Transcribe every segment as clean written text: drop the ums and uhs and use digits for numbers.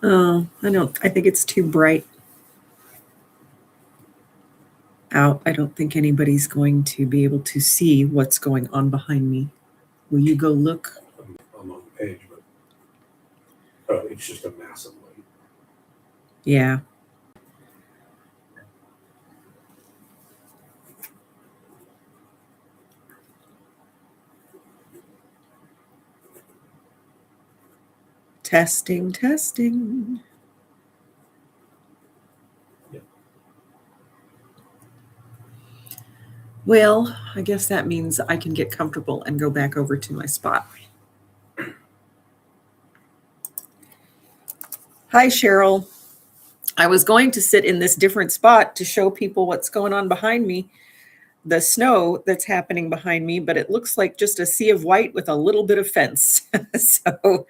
Oh, I think it's too bright out. I don't think anybody's going to be able to see what's going on behind me. Will you go look? I'm on the page, but it's just a massive light. Yeah. Testing, testing. Yeah. Well, I guess that means I can get comfortable and go back over to my spot. Hi, Cheryl. I was going to sit in this different spot to show people what's going on behind me, the snow that's happening behind me, but it looks like just a sea of white with a little bit of fence. So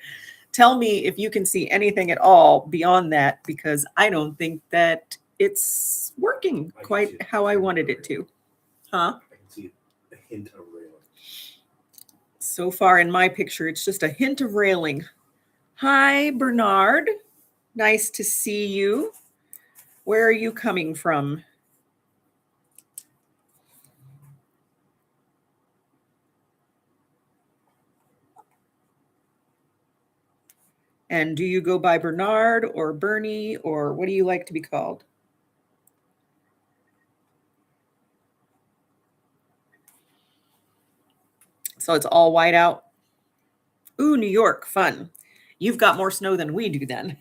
tell me if you can see anything at all beyond that, because I don't think that it's working quite how I wanted it to. Huh? I can see a hint of railing. So far in my picture, it's just a hint of railing. Hi, Bernard. Nice to see you. Where are you coming from? And do you go by Bernard or Bernie, or what do you like to be called? So it's all white out. Ooh, New York, fun. You've got more snow than we do then.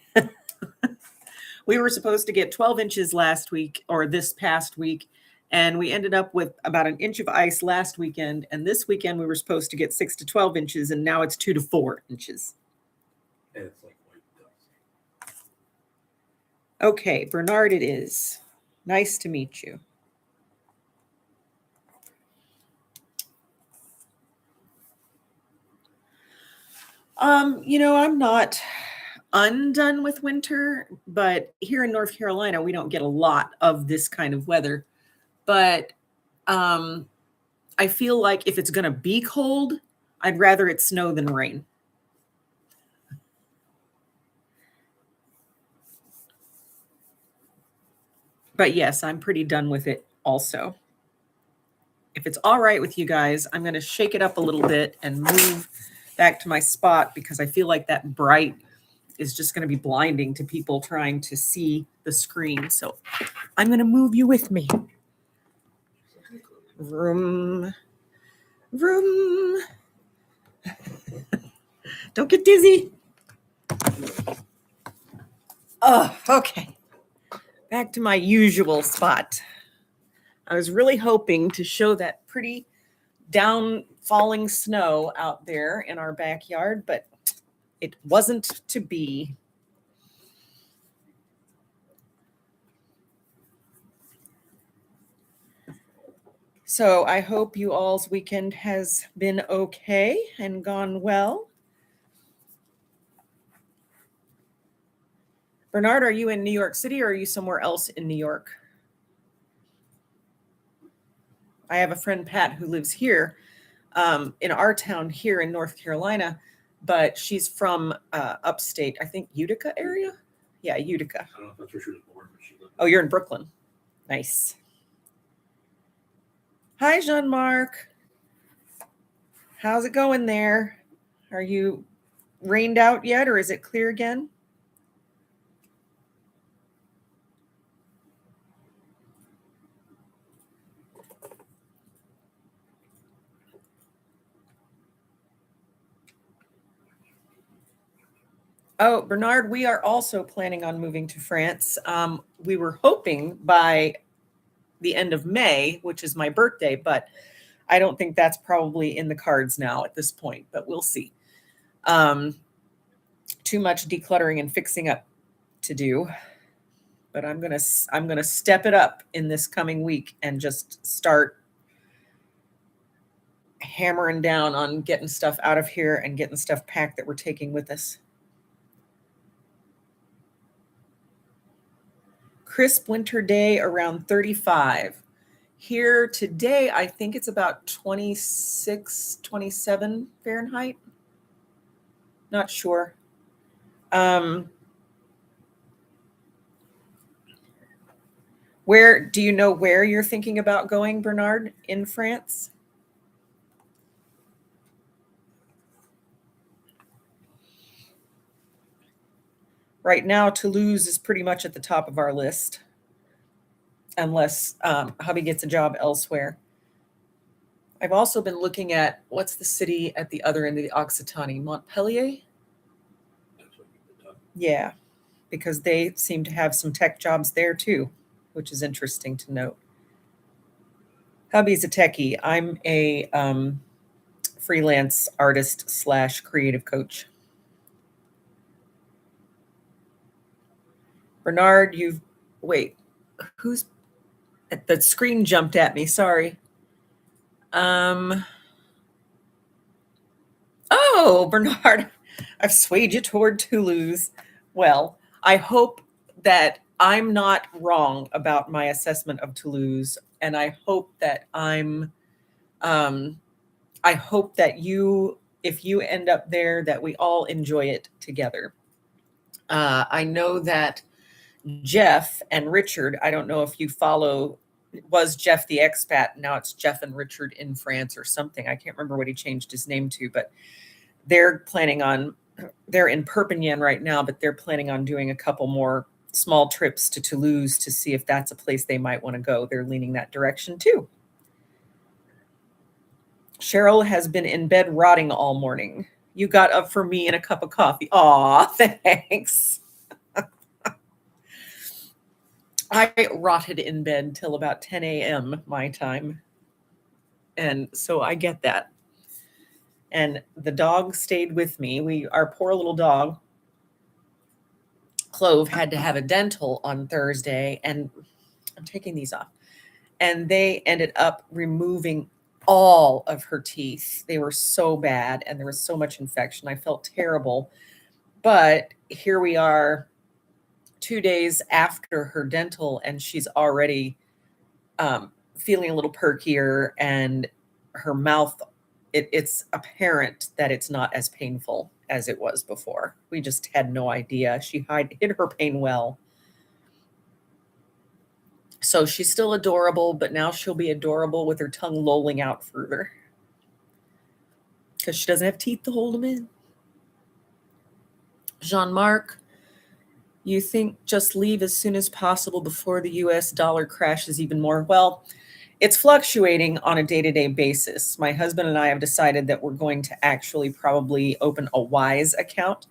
We were supposed to get 12 inches last week or this past week, and we ended up with about an inch of ice last weekend. And this weekend we were supposed to get 6 to 12 inches, and now it's 2 to 4 inches. And it's like white dust. Okay, Bernard it is. Nice to meet you. I'm not undone with winter, but here in North Carolina, we don't get a lot of this kind of weather. But I feel like if it's going to be cold, I'd rather it snow than rain. But yes, I'm pretty done with it also. If it's all right with you guys, I'm going to shake it up a little bit and move back to my spot because I feel like that bright is just going to be blinding to people trying to see the screen. So I'm going to move you with me. Vroom, vroom. Don't get dizzy. Oh, okay. Back to my usual spot. I was really hoping to show that pretty down falling snow out there in our backyard, but it wasn't to be. So I hope you all's weekend has been okay and gone well. Bernard, are you in New York City or are you somewhere else in New York? I have a friend, Pat, who lives here in our town here in North Carolina, but she's from upstate, I think Utica area. Yeah, Utica. I don't know if that's where she was born, but she lived. Oh, you're in Brooklyn. Nice. Hi, Jean-Marc. How's it going there? Are you rained out yet or is it clear again? Oh, Bernard, we are also planning on moving to France. We were hoping by the end of May, which is my birthday, but I don't think that's probably in the cards now at this point, but we'll see. Too much decluttering and fixing up to do, but I'm gonna step it up in this coming week and just start hammering down on getting stuff out of here and getting stuff packed that we're taking with us. Crisp winter day around 35. Here today, I think it's about 26, 27 Fahrenheit. Not sure. Where do you know where you're thinking about going, Bernard, in France? Right now, Toulouse is pretty much at the top of our list, unless hubby gets a job elsewhere. I've also been looking at, what's the city at the other end of the Occitanie? Montpellier? That's what you've been talking. Yeah, because they seem to have some tech jobs there too, which is interesting to note. Hubby's a techie. I'm a freelance artist / creative coach. Bernard, wait, who's, the screen jumped at me, sorry. Oh, Bernard, I've swayed you toward Toulouse. Well, I hope that I'm not wrong about my assessment of Toulouse, and I hope that I hope that if you end up there, that we all enjoy it together. I know that Jeff and Richard, I don't know if you follow, was Jeff the expat, now it's Jeff and Richard in France or something. I can't remember what he changed his name to, but they're in Perpignan right now, but they're planning on doing a couple more small trips to Toulouse to see if that's a place they might want to go. They're leaning that direction too. Cheryl has been in bed rotting all morning. You got up for me and a cup of coffee. Aw, thanks. I rotted in bed till about 10 a.m. my time. And so I get that. And the dog stayed with me. Our poor little dog, Clove, had to have a dental on Thursday, and I'm taking these off. And they ended up removing all of her teeth. They were so bad, and there was so much infection. I felt terrible. But here we are 2 days after her dental, and she's already feeling a little perkier, and her mouth, it's apparent that it's not as painful as it was before. We just had no idea. She hid her pain well. So she's still adorable, but now she'll be adorable with her tongue lolling out further because she doesn't have teeth to hold them in. Jean-Marc, you think just leave as soon as possible before the US dollar crashes even more? Well, it's fluctuating on a day-to-day basis. My husband and I have decided that we're going to actually probably open a Wise account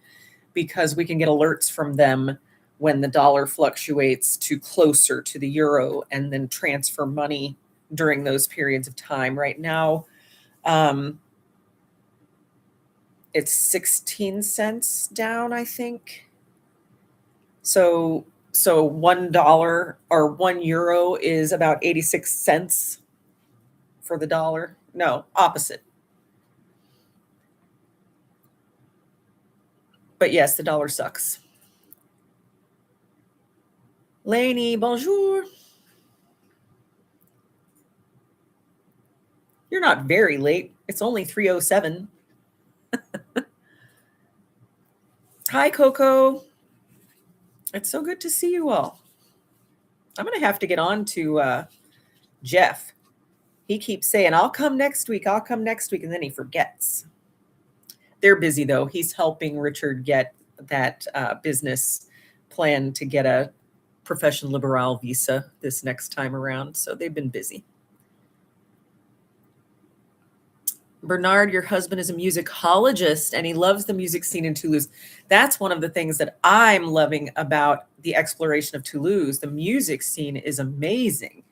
because we can get alerts from them when the dollar fluctuates to closer to the euro and then transfer money during those periods of time. Right now, it's 16 cents down, I think. So $1 or €1 is about 86 cents for the dollar. No, opposite. But yes, the dollar sucks. Lainey, bonjour. You're not very late. It's only 3:07. Hi, Coco. It's so good to see you all. I'm going to have to get on to Jeff. He keeps saying, I'll come next week. I'll come next week. And then he forgets. They're busy, though. He's helping Richard get that business plan to get a profession liberal visa this next time around. So they've been busy. Bernard, your husband is a musicologist and he loves the music scene in Toulouse. That's one of the things that I'm loving about the exploration of Toulouse. The music scene is amazing.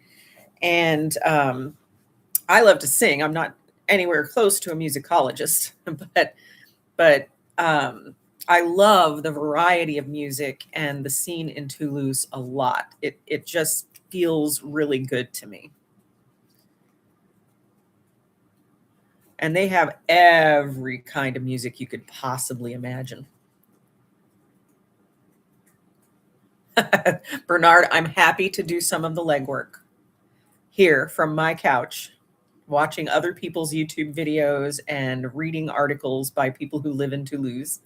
And I love to sing. I'm not anywhere close to a musicologist, but I love the variety of music and the scene in Toulouse a lot. It just feels really good to me. And they have every kind of music you could possibly imagine. Bernard, I'm happy to do some of the legwork here from my couch, watching other people's YouTube videos and reading articles by people who live in Toulouse.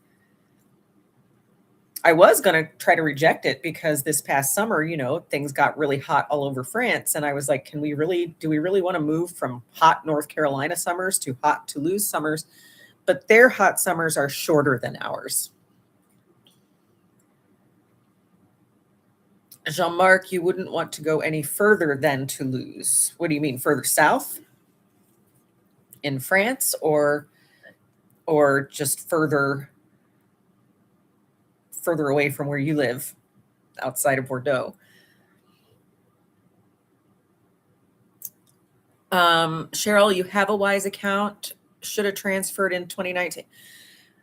I was going to try to reject it because this past summer, things got really hot all over France. And I was like, do we really want to move from hot North Carolina summers to hot Toulouse summers? But their hot summers are shorter than ours. Jean-Marc, you wouldn't want to go any further than Toulouse. What do you mean, further south in France, or just further away from where you live, outside of Bordeaux? Cheryl, you have a Wise account. Should have transferred in 2019.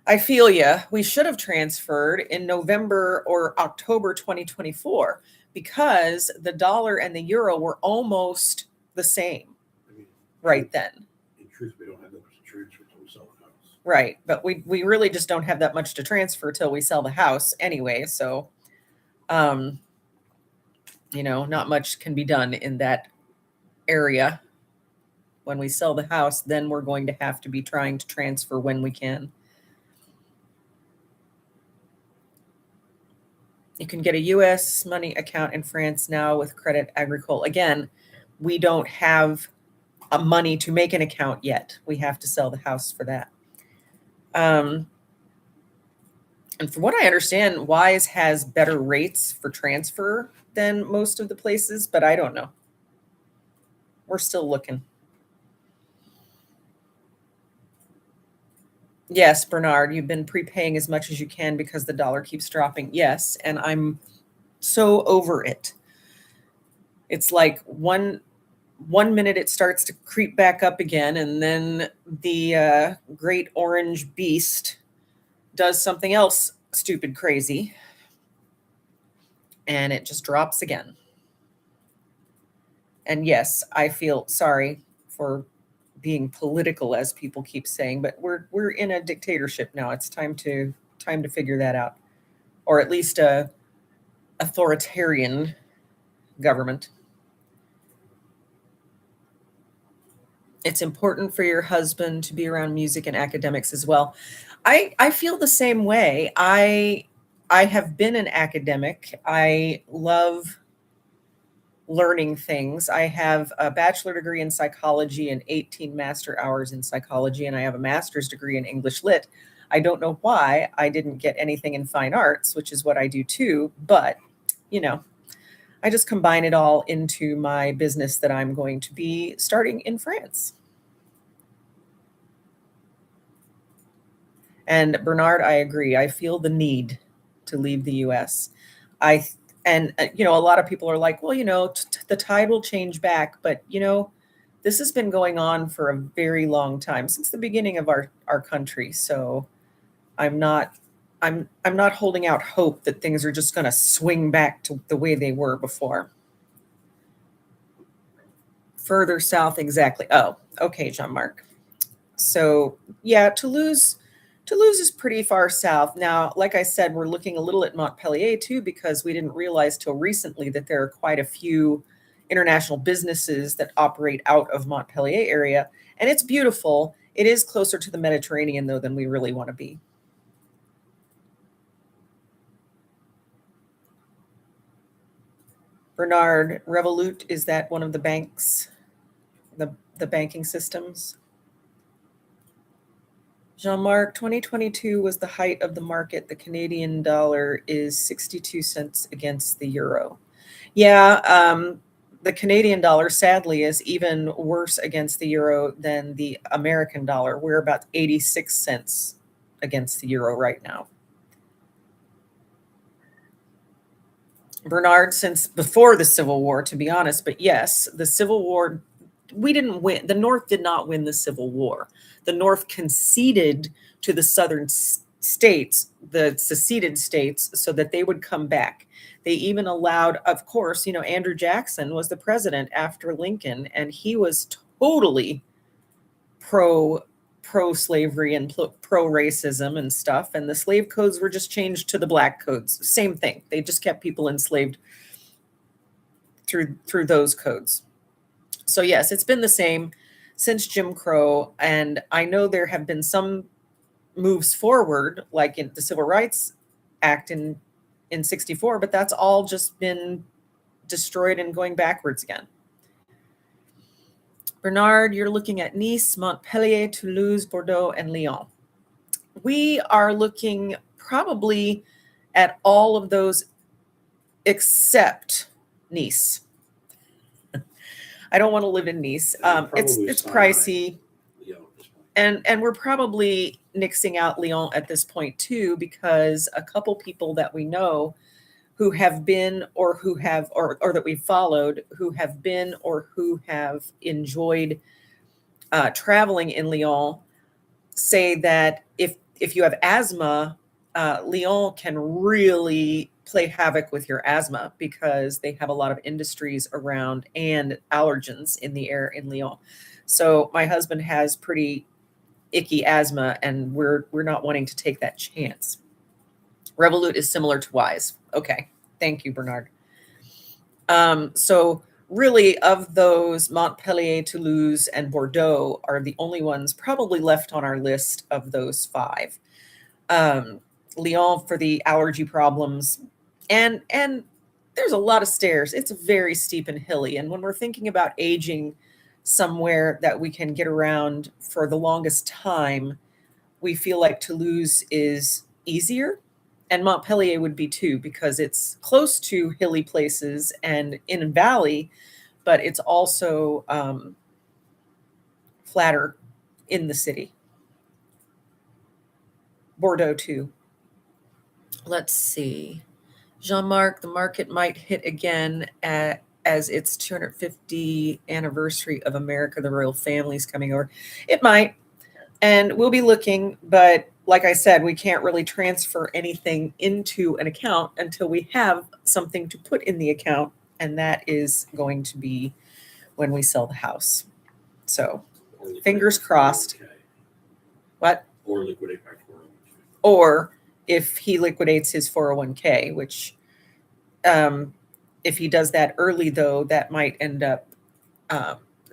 I feel you. We should have transferred in November or October 2024 because the dollar and the euro were almost the same right then. In truth, we don't have that much to transfer until we sell the house. Right. But we really just don't have that much to transfer till we sell the house anyway. So, not much can be done in that area. When we sell the house, then we're going to have to be trying to transfer when we can. You can get a U.S. money account in France now with Credit Agricole. Again, we don't have money to make an account yet. We have to sell the house for that. And from what I understand, Wise has better rates for transfer than most of the places, but I don't know. We're still looking. Yes, Bernard, you've been prepaying as much as you can because the dollar keeps dropping. Yes, and I'm so over it. It's like one minute it starts to creep back up again, and then the great orange beast does something else stupid, crazy, and it just drops again. And yes, I feel sorry for being political, as people keep saying, but we're in a dictatorship now. It's time to figure that out, or at least a authoritarian government. It's important for your husband to be around music and academics as well. I feel the same way. I have been an academic. I love learning things. I have a bachelor degree in psychology and 18 master hours in psychology, and I have a master's degree in English Lit. I don't know why I didn't get anything in fine arts, which is what I do too, but I just combine it all into my business that I'm going to be starting in France. And Bernard, I agree. I feel the need to leave the US. And a lot of people are like, well, the tide will change back. But, this has been going on for a very long time, since the beginning of our country. So I'm not holding out hope that things are just going to swing back to the way they were before. Further south, exactly. Oh, okay, Jean-Marc. So yeah, Toulouse is pretty far south. Now, like I said, we're looking a little at Montpellier too, because we didn't realize till recently that there are quite a few international businesses that operate out of Montpellier area. And it's beautiful. It is closer to the Mediterranean, though, than we really want to be. Bernard, Revolut, is that one of the banks, the banking systems? Jean-Marc, 2022 was the height of the market. The Canadian dollar is 62 cents against the euro. Yeah, the Canadian dollar, sadly, is even worse against the euro than the American dollar. We're about 86 cents against the euro right now. Bernard, since before the Civil War, to be honest, but yes, the Civil War, we didn't win. The North did not win the Civil War. The North conceded to the Southern states, the seceded states, so that they would come back. They even allowed, of course, Andrew Jackson was the president after Lincoln, and he was totally pro-slavery and pro-racism and stuff. And the slave codes were just changed to the black codes. Same thing. They just kept people enslaved through those codes. So yes, it's been the same since Jim Crow. And I know there have been some moves forward, like in the Civil Rights Act in in 64, but that's all just been destroyed and going backwards again. Bernard, you're looking at Nice, Montpellier, Toulouse, Bordeaux, and Lyon. We are looking probably at all of those except Nice. I don't want to live in Nice. It's pricey. And we're probably nixing out Lyon at this point too, because a couple people that we know who have been or who have or that we've followed who have been or who have enjoyed traveling in Lyon say that if you have asthma, Lyon can really play havoc with your asthma because they have a lot of industries around and allergens in the air in Lyon. So my husband has pretty icky asthma, and we're not wanting to take that chance. Revolut is similar to Wise. Okay, thank you, Bernard. So really, of those, Montpellier, Toulouse, and Bordeaux are the only ones probably left on our list of those 5. Lyon for the allergy problems, and there's a lot of stairs. It's very steep and hilly, and when we're thinking about aging somewhere that we can get around for the longest time, we feel like Toulouse is easier, and Montpellier would be too, because it's close to hilly places and in a valley, but it's also flatter in the city. Bordeaux too. Let's see. Jean-Marc, the market might hit again as its 250th anniversary of America, the royal family's coming over. It might, and we'll be looking, but like I said, we can't really transfer anything into an account until we have something to put in the account, and that is going to be when we sell the house. So fingers crossed. What? Or liquidate my 401k. Or if he liquidates his 401k, which if he does that early, though, that might end up,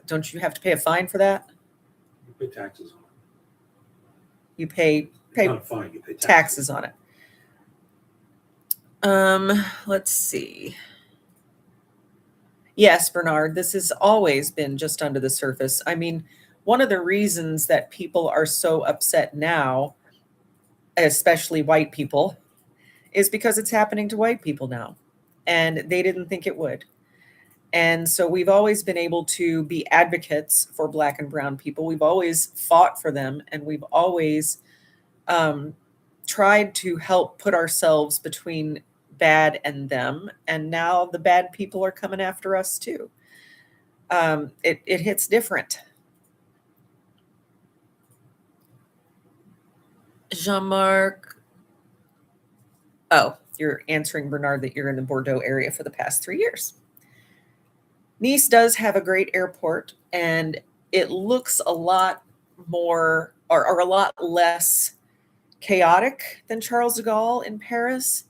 don't you have to pay a fine for that? You pay taxes on it. You pay Not a fine, you pay taxes on it. Let's see. Yes, Bernard, this has always been just under the surface. I mean, one of the reasons that people are so upset now, especially white people, is because it's happening to white people now, and they didn't think it would. And so we've always been able to be advocates for Black and brown people. We've always fought for them, and we've always tried to help put ourselves between bad and them. And now the bad people are coming after us too. It hits different. Jean-Marc. Oh, you're answering, Bernard, that you're in the Bordeaux area for the past 3 years. Nice does have a great airport, and it looks a lot more or a lot less chaotic than Charles de Gaulle in Paris.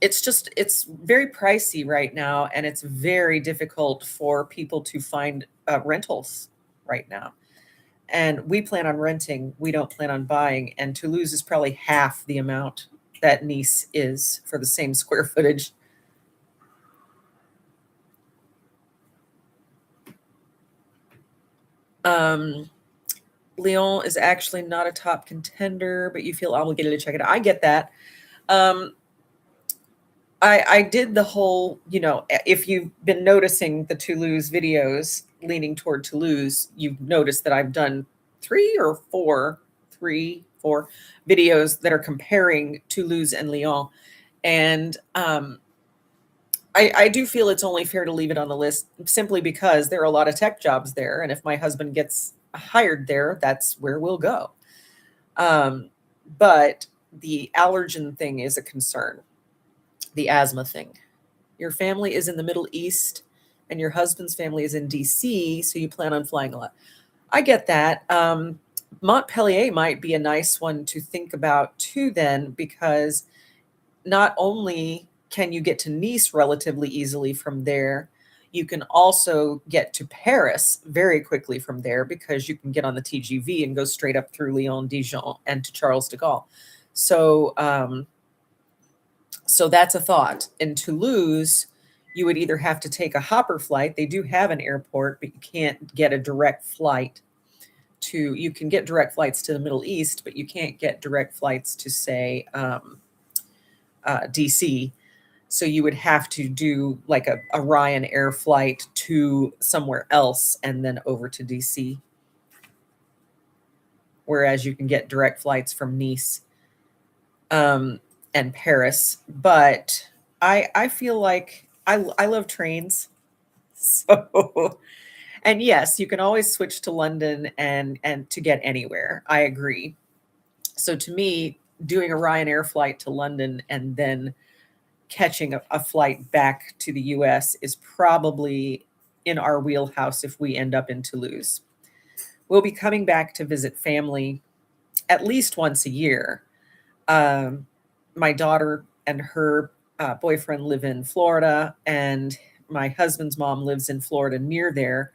It's very pricey right now, and it's very difficult for people to find rentals right now. And we plan on renting. We don't plan on buying. And Toulouse is probably half the amount that Nice is for the same square footage. Lyon is actually not a top contender, but you feel obligated to check it out. I get that. I did the whole, if you've been noticing the Toulouse videos leaning toward Toulouse, you've noticed that I've done 3 or 4 videos that are comparing Toulouse and Lyon. And I do feel it's only fair to leave it on the list simply because there are a lot of tech jobs there. And if my husband gets hired there, that's where we'll go. But the allergen thing is a concern. The asthma thing. Your family is in the Middle East and your husband's family is in DC, so you plan on flying a lot. I get that. Montpellier might be a nice one to think about too then, because not only can you get to Nice relatively easily from there, you can also get to Paris very quickly from there because you can get on the TGV and go straight up through Lyon, Dijon, and to Charles de Gaulle. So So that's a thought. In Toulouse, you would either have to take a hopper flight. They do have an airport, but you can't get a direct flight to, you can get direct flights to the Middle East, but you can't get direct flights to, say, DC. So you would have to do like a Ryanair flight to somewhere else and then over to DC. Whereas you can get direct flights from Nice and Paris. But I feel like I love trains. So, and yes, you can always switch to London and to get anywhere. I agree. So to me, doing a Ryanair flight to London and then catching a flight back to the US is probably in our wheelhouse if we end up in Toulouse. We'll be coming back to visit family at least once a year. My daughter and her boyfriend live in Florida, and my husband's mom lives in Florida near there.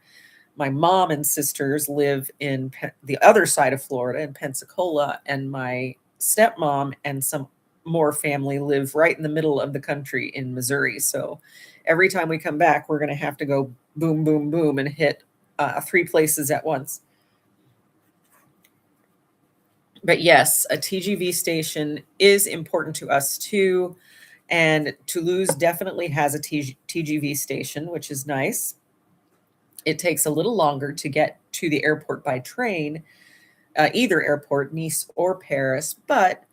My mom and sisters live in the other side of Florida in Pensacola, and my stepmom and some more family live right in the middle of the country in Missouri. So every time we come back, we're going to have to go boom, boom, boom and hit 3 places at once. But yes, a TGV station is important to us too. And Toulouse definitely has a TGV station, which is nice. It takes a little longer to get to the airport by train, either airport, Nice or Paris. But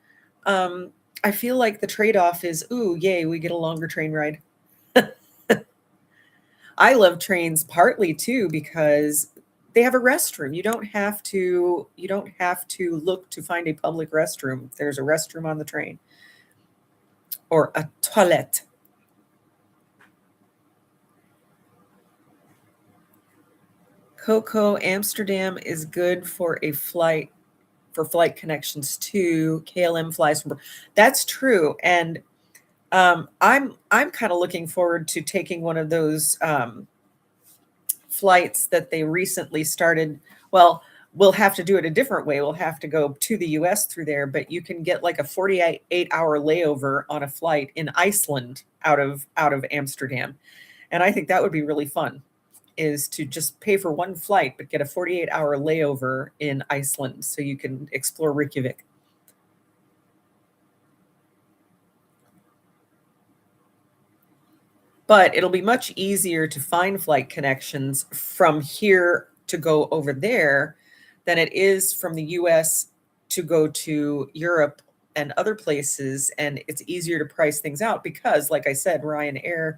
I feel like the trade-off is, ooh, yay, we get a longer train ride. I love trains partly too because they have a restroom. You don't have to look to find a public restroom. There's a restroom on the train or a toilette. Coco, Amsterdam is good for a flight, for flight connections too. KLM flies from. That's true, and I'm kind of looking forward to taking one of those flights that they recently started. Well, we'll have to do it a different way. We'll have to go to the US through there, but you can get like a 48-hour layover on a flight in Iceland out of Amsterdam. And I think that would be really fun, is to just pay for one flight but get a 48-hour layover in Iceland so you can explore Reykjavik. But it'll be much easier to find flight connections from here to go over there than it is from the US to go to Europe and other places. And it's easier to price things out because, like I said, Ryanair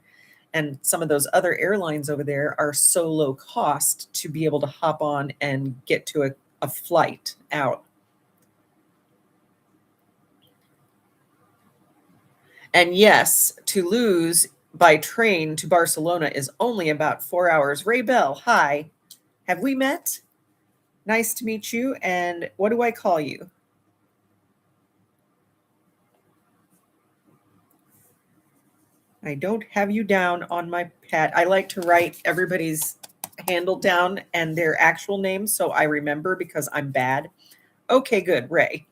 and some of those other airlines over there are so low cost to be able to hop on and get to a flight out. And yes, Toulouse by train to Barcelona is only about 4 hours. Ray Bell, hi. Have we met? Nice to meet you. And what do I call you? I don't have you down on my pad. I like to write everybody's handle down and their actual name so I remember because I'm bad. Okay, good. Ray.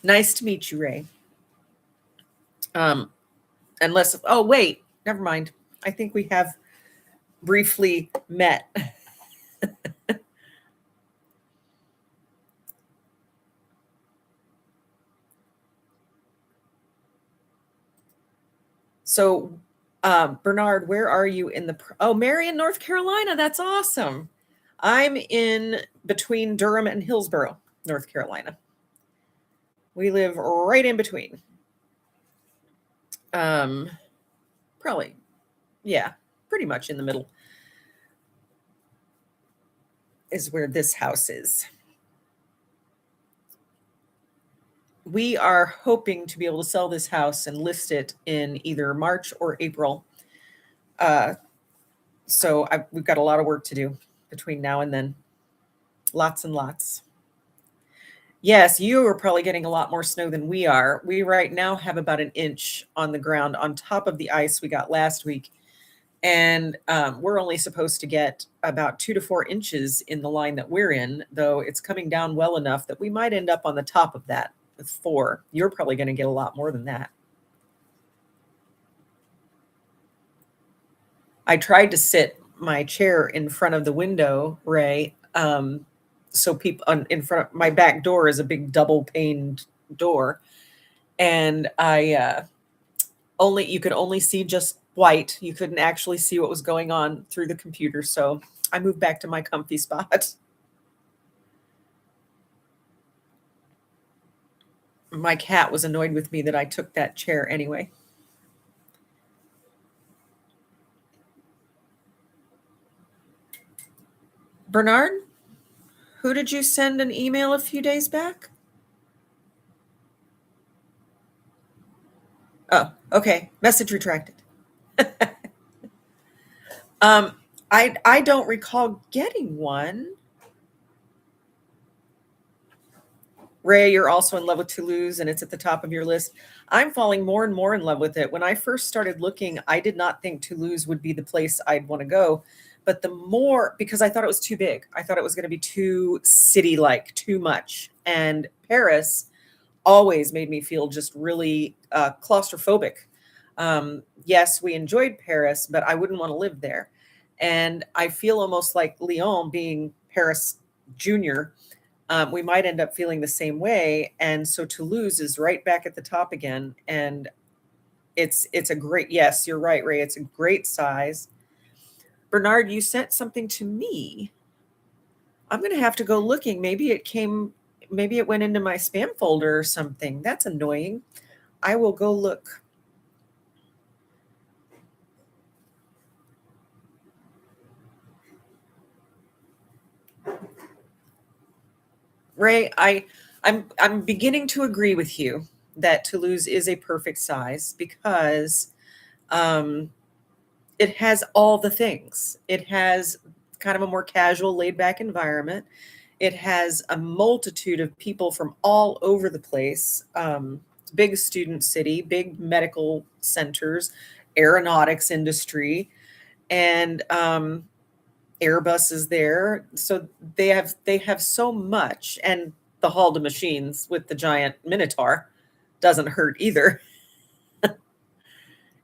Nice to meet you, Ray. Unless, oh, wait, never mind. I think we have briefly met. So, Bernard, where are you in the, oh, Marion, North Carolina. That's awesome. I'm in between Durham and Hillsborough, North Carolina. We live right in between. Probably, yeah, pretty much in the middle is where this house is. We are hoping to be able to sell this house and list it in either March or April. So we've got a lot of work to do between now and then. Lots and lots. Yes, you are probably getting a lot more snow than we are. We right now have about an inch on the ground on top of the ice we got last week. And we're only supposed to get about 2 to 4 inches in the line that we're in, though it's coming down well enough that we might end up on the top of that with 4. You're probably going to get a lot more than that. I tried to sit my chair in front of the window, Ray. So people in front of my back door is a big double paned door. And you could only see just white. You couldn't actually see what was going on through the computer. So I moved back to my comfy spot. My cat was annoyed with me that I took that chair anyway. Bernard, who did you send an email a few days back? Oh, okay. Message retracted. I don't recall getting one. Ray, you're also in love with Toulouse and it's at the top of your list. I'm falling more and more in love with it. When I first started looking, I did not think Toulouse would be the place I'd want to go. But the more, because I thought it was too big, I thought it was going to be too city-like, too much. And Paris always made me feel just really claustrophobic. Yes, we enjoyed Paris, but I wouldn't want to live there. And I feel almost like Lyon being Paris Junior. We might end up feeling the same way. And so Toulouse is right back at the top again. And it's a great, yes, you're right, Ray. It's a great size. Bernard, you sent something to me. I'm going to have to go looking. Maybe it went into my spam folder or something. That's annoying. I will go look. Ray, I'm beginning to agree with you that Toulouse is a perfect size because it has all the things. It has kind of a more casual, laid back environment. It has a multitude of people from all over the place. Big student city, big medical centers, aeronautics industry, and Airbus is there. So they have so much, and the Hall de Machines with the giant Minotaur doesn't hurt either.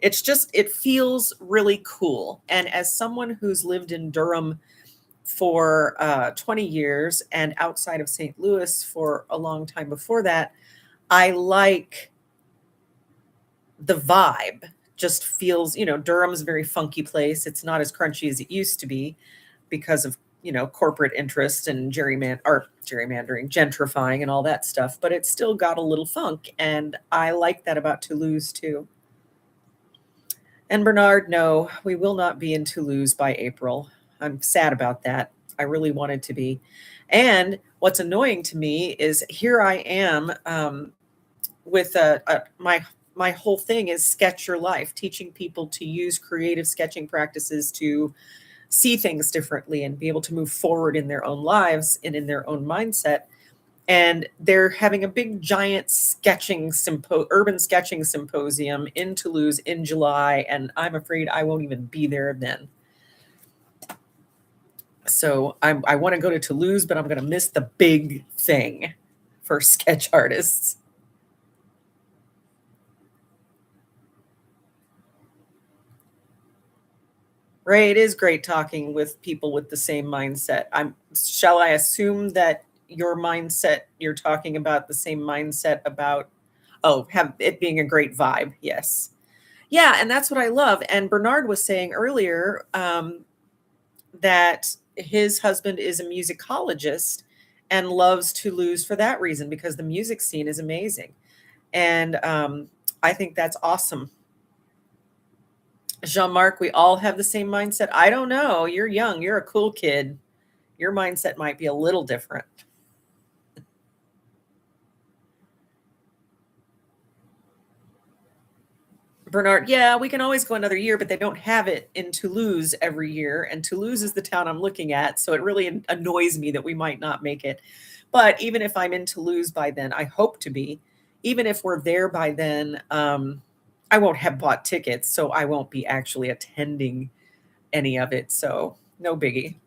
It feels really cool. And as someone who's lived in Durham for 20 years and outside of St. Louis for a long time before that, I like the vibe. Just feels, Durham's a very funky place. It's not as crunchy as it used to be because of, corporate interest and gerrymandering, gentrifying and all that stuff, but it's still got a little funk. And I like that about Toulouse too. And Bernard, no, we will not be in Toulouse by April. I'm sad about that. I really wanted to be. And what's annoying to me is here I am with my whole thing is sketch your life, teaching people to use creative sketching practices to see things differently and be able to move forward in their own lives and in their own mindset. And they're having a big giant urban sketching symposium in Toulouse in July. And I'm afraid I won't even be there then. So I want to go to Toulouse, but I'm going to miss the big thing for sketch artists. Ray, it is great talking with people with the same mindset. Shall I assume that your mindset, you're talking about the same mindset about, have it being a great vibe? Yes. Yeah, and that's what I love. And Bernard was saying earlier that his husband is a musicologist and loves Toulouse for that reason, because the music scene is amazing. And I think that's awesome. Jean-Marc, we all have the same mindset. I don't know. You're young. You're a cool kid. Your mindset might be a little different. Bernard, yeah, we can always go another year, but they don't have it in Toulouse every year. And Toulouse is the town I'm looking at. So it really annoys me that we might not make it. But even if I'm in Toulouse by then, I hope to be. Even if we're there by then, I won't have bought tickets. So I won't be actually attending any of it. So no biggie.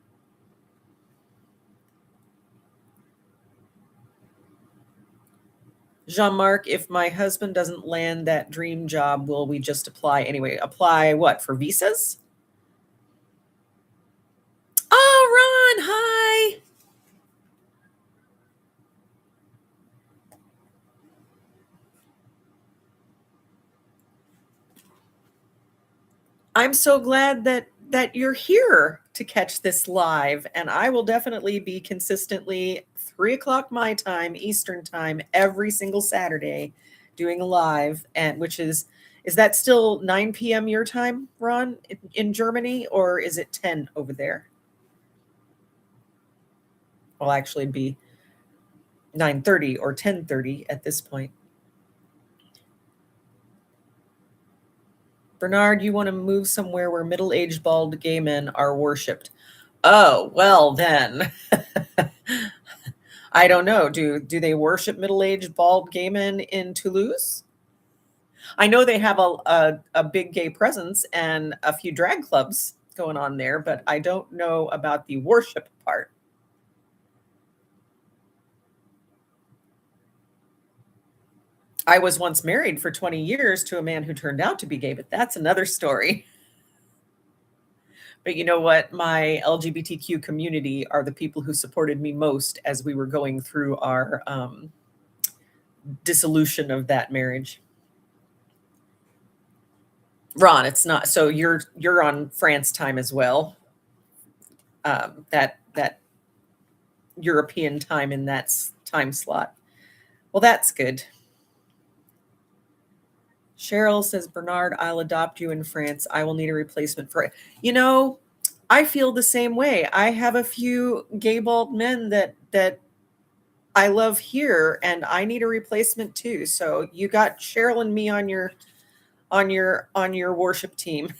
Jean-Marc, if my husband doesn't land that dream job, will we just apply anyway? Apply what, for visas? Oh, Ron, hi. I'm so glad that you're here to catch this live, and I will definitely be consistently 3 o'clock my time, Eastern time, every single Saturday doing a live, and which is that still 9 p.m. your time, Ron, in Germany, or is it 10 over there? Well, actually it'd be 9:30 or 10:30 at this point. Bernard, you want to move somewhere where middle-aged bald gay men are worshipped. Oh, well then. I don't know. Do they worship middle-aged bald gay men in Toulouse? I know they have a big gay presence and a few drag clubs going on there, but I don't know about the worship part. I was once married for 20 years to a man who turned out to be gay, but that's another story. But you know what? My LGBTQ community are the people who supported me most as we were going through our dissolution of that marriage. Ron, it's not. So you're on France time as well. That European time in that time slot. Well, that's good. Cheryl says, Bernard, I'll adopt you in France. I will need a replacement for it. You know, I feel the same way. I have a few gay bald men that I love here, and I need a replacement too. So you got Cheryl and me on your worship team.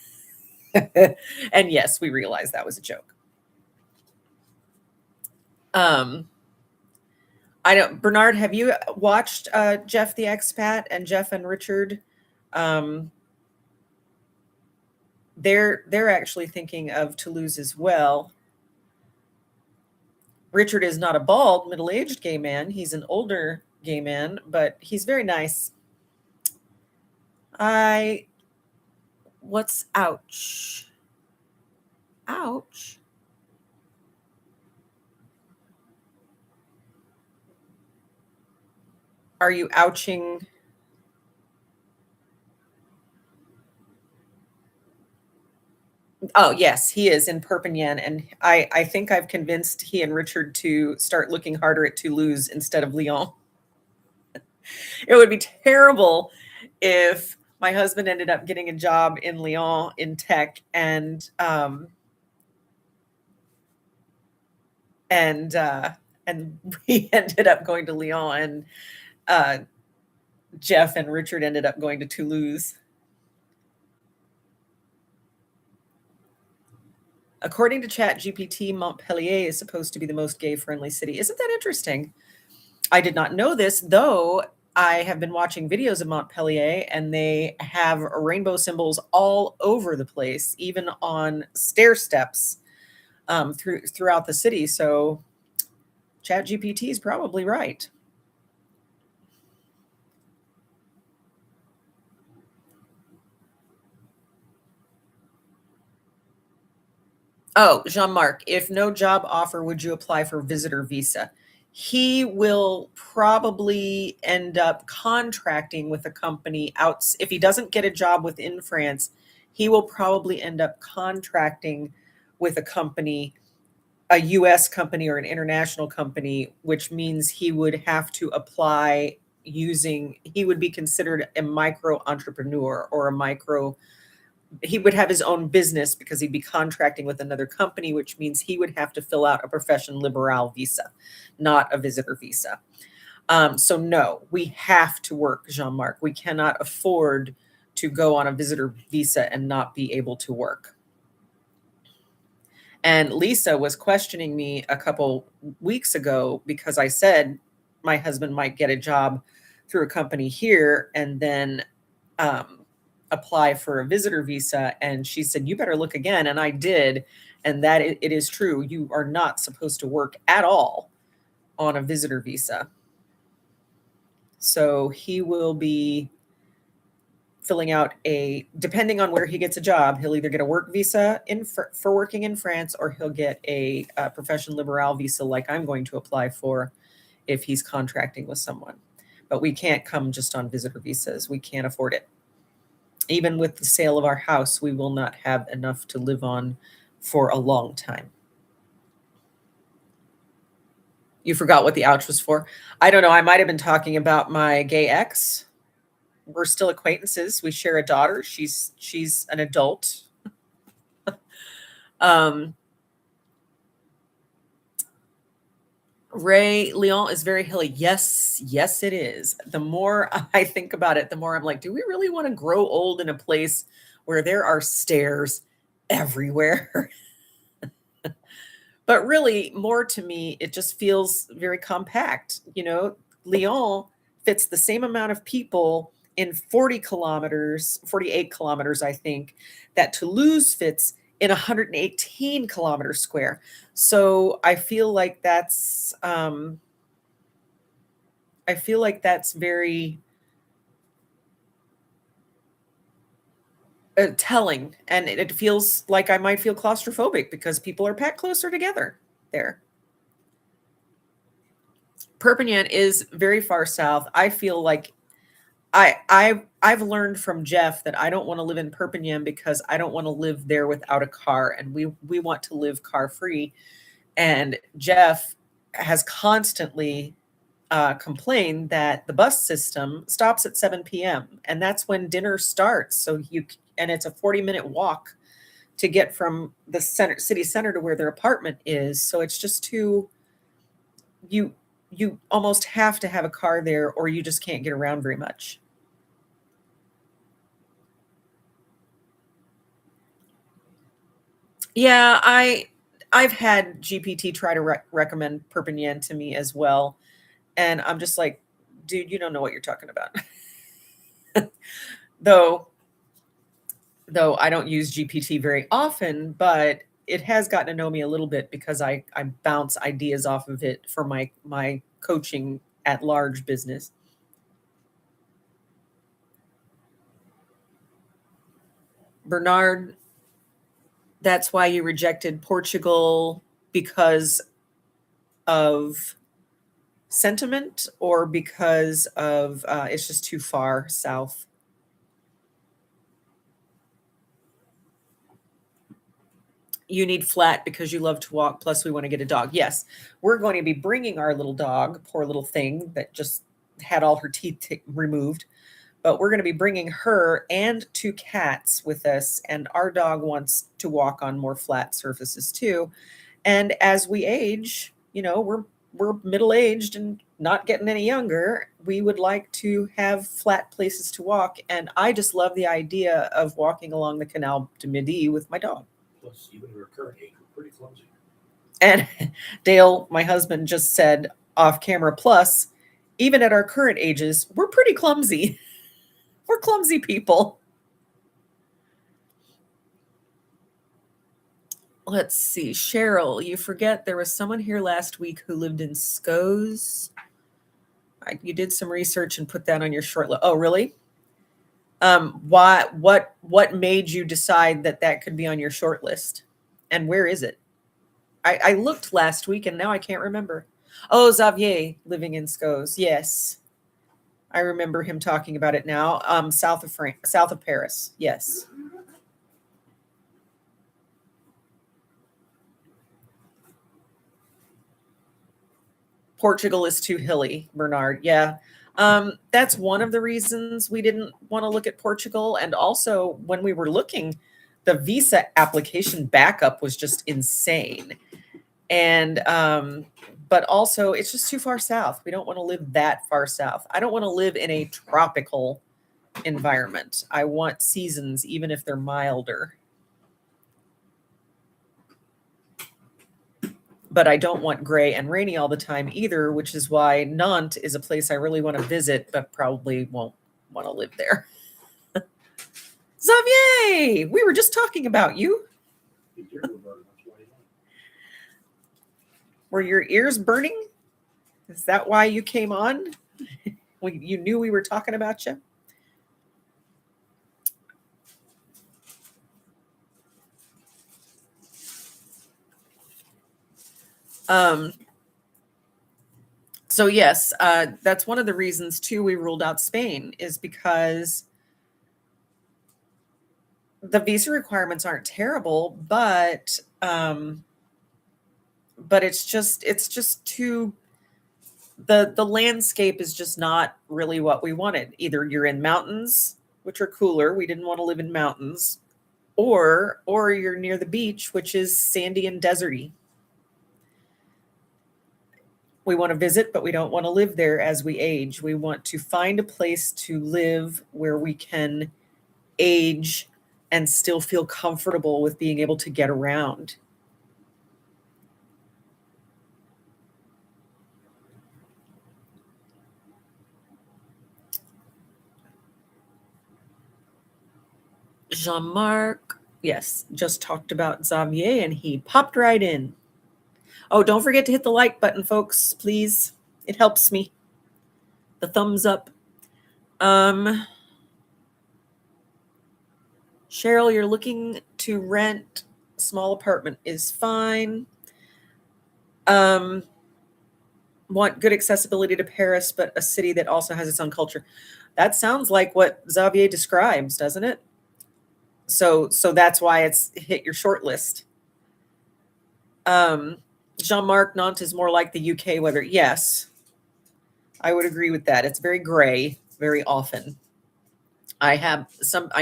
And yes, we realized that was a joke. I don't, Bernard, have you watched Jeff the Expat and Jeff and Richard? They're actually thinking of Toulouse as well. Richard is not a bald, middle-aged gay man. He's an older gay man, but he's very nice. What's ouch? Ouch. Are you ouching? Oh, yes, he is in Perpignan. And I think I've convinced he and Richard to start looking harder at Toulouse instead of Lyon. It would be terrible if my husband ended up getting a job in Lyon in tech and we ended up going to Lyon, and Jeff and Richard ended up going to Toulouse. According to ChatGPT, Montpellier is supposed to be the most gay-friendly city. Isn't that interesting? I did not know this, though I have been watching videos of Montpellier, and they have rainbow symbols all over the place, even on stair steps throughout the city. So ChatGPT is probably right. Oh, Jean-Marc, if no job offer, would you apply for visitor visa? He will probably end up contracting with a company out. If he doesn't get a job within France, he will probably end up contracting with a company, a US company or an international company, which means he would have to apply he would be considered a micro entrepreneur or he would have his own business because he'd be contracting with another company, which means he would have to fill out a profession liberale visa, not a visitor visa. So no, we have to work, Jean-Marc. We cannot afford to go on a visitor visa and not be able to work. And Lisa was questioning me a couple weeks ago because I said my husband might get a job through a company here, and then apply for a visitor visa, and she said, you better look again. And I did. And that it is true. You are not supposed to work at all on a visitor visa. So he will be filling out depending on where he gets a job, he'll either get a work visa for working in France, or he'll get a profession liberale visa like I'm going to apply for if he's contracting with someone. But we can't come just on visitor visas. We can't afford it. Even with the sale of our house, we will not have enough to live on for a long time. You forgot what the ouch was for. I don't know. I might have been talking about my gay ex. We're still acquaintances. We share a daughter. She's an adult. Ray Leon is very hilly. Yes, it is. The more I think about it, the more I'm like, do we really want to grow old in a place where there are stairs everywhere? But really, more to me, it just feels very compact. Lyon fits the same amount of people in 48 kilometers, I think, that Toulouse fits in 118 kilometers square. So I feel like that's very telling, and it feels like I might feel claustrophobic because people are packed closer together there. Perpignan is very far south. I feel like I've learned from Jeff that I don't want to live in Perpignan because I don't want to live there without a car, and we want to live car free. And Jeff has constantly complained that the bus system stops at 7 p.m. and that's when dinner starts. And it's a 40-minute walk to get from the city center to where their apartment is. So it's just too, you almost have to have a car there, or you just can't get around very much. Yeah, I've had GPT try to recommend Perpignan to me as well. And I'm just like, dude, you don't know what you're talking about. Though I don't use GPT very often, but it has gotten to know me a little bit because I bounce ideas off of it for my coaching at large business. Bernard, that's why you rejected Portugal, because of sentiment or because of it's just too far south? You need flat because you love to walk, plus we want to get a dog. Yes, we're going to be bringing our little dog, poor little thing that just had all her teeth removed, but we're going to be bringing her and 2 cats with us, and our dog wants to walk on more flat surfaces too. And as we age, we're middle-aged and not getting any younger. We would like to have flat places to walk, and I just love the idea of walking along the Canal du Midi with my dog. Plus, even your current age, we're pretty clumsy. And Dale, my husband, just said off camera, plus, even at our current ages, we're pretty clumsy. We're clumsy people. Let's see. Cheryl, you forget there was someone here last week who lived in Skool. You did some research and put that on your short list. Oh, really? What made you decide that could be on your short list? And where is it? I looked last week and now I can't remember. Oh, Xavier living in Skool. Yes. I remember him talking about it now. South of Paris. Yes. Portugal is too hilly, Bernard. Yeah. That's one of the reasons we didn't want to look at Portugal. And also, when we were looking, the visa application backup was just insane. And but also, it's just too far south. We don't want to live that far south. I don't want to live in a tropical environment. I want seasons, even if they're milder. But I don't want gray and rainy all the time either, which is why Nantes is a place I really want to visit, but probably won't want to live there. Xavier, we were just talking about you. His ears were burning, that's why he left. Were your ears burning? Is that why you came on? You knew we were talking about you? So yes, that's one of the reasons too we ruled out Spain, is because the visa requirements aren't terrible, but it's just too, the landscape is just not really what we wanted. Either you're in mountains, which are cooler, we didn't want to live in mountains, or you're near the beach, which is sandy and deserty. We want to visit, but we don't want to live there as we age. We want to find a place to live where we can age and still feel comfortable with being able to get around. Jean-Marc, yes, just talked about Xavier and he popped right in. Oh, don't forget to hit the like button, folks, please. It helps me. The thumbs up. Cheryl, you're looking to rent. Small apartment is fine. Want good accessibility to Paris, but a city that also has its own culture. That sounds like what Xavier describes, doesn't it? So that's why it's hit your short list. Jean-Marc, Nantes is more like the UK weather. Yes, I would agree with that. It's very gray very often. I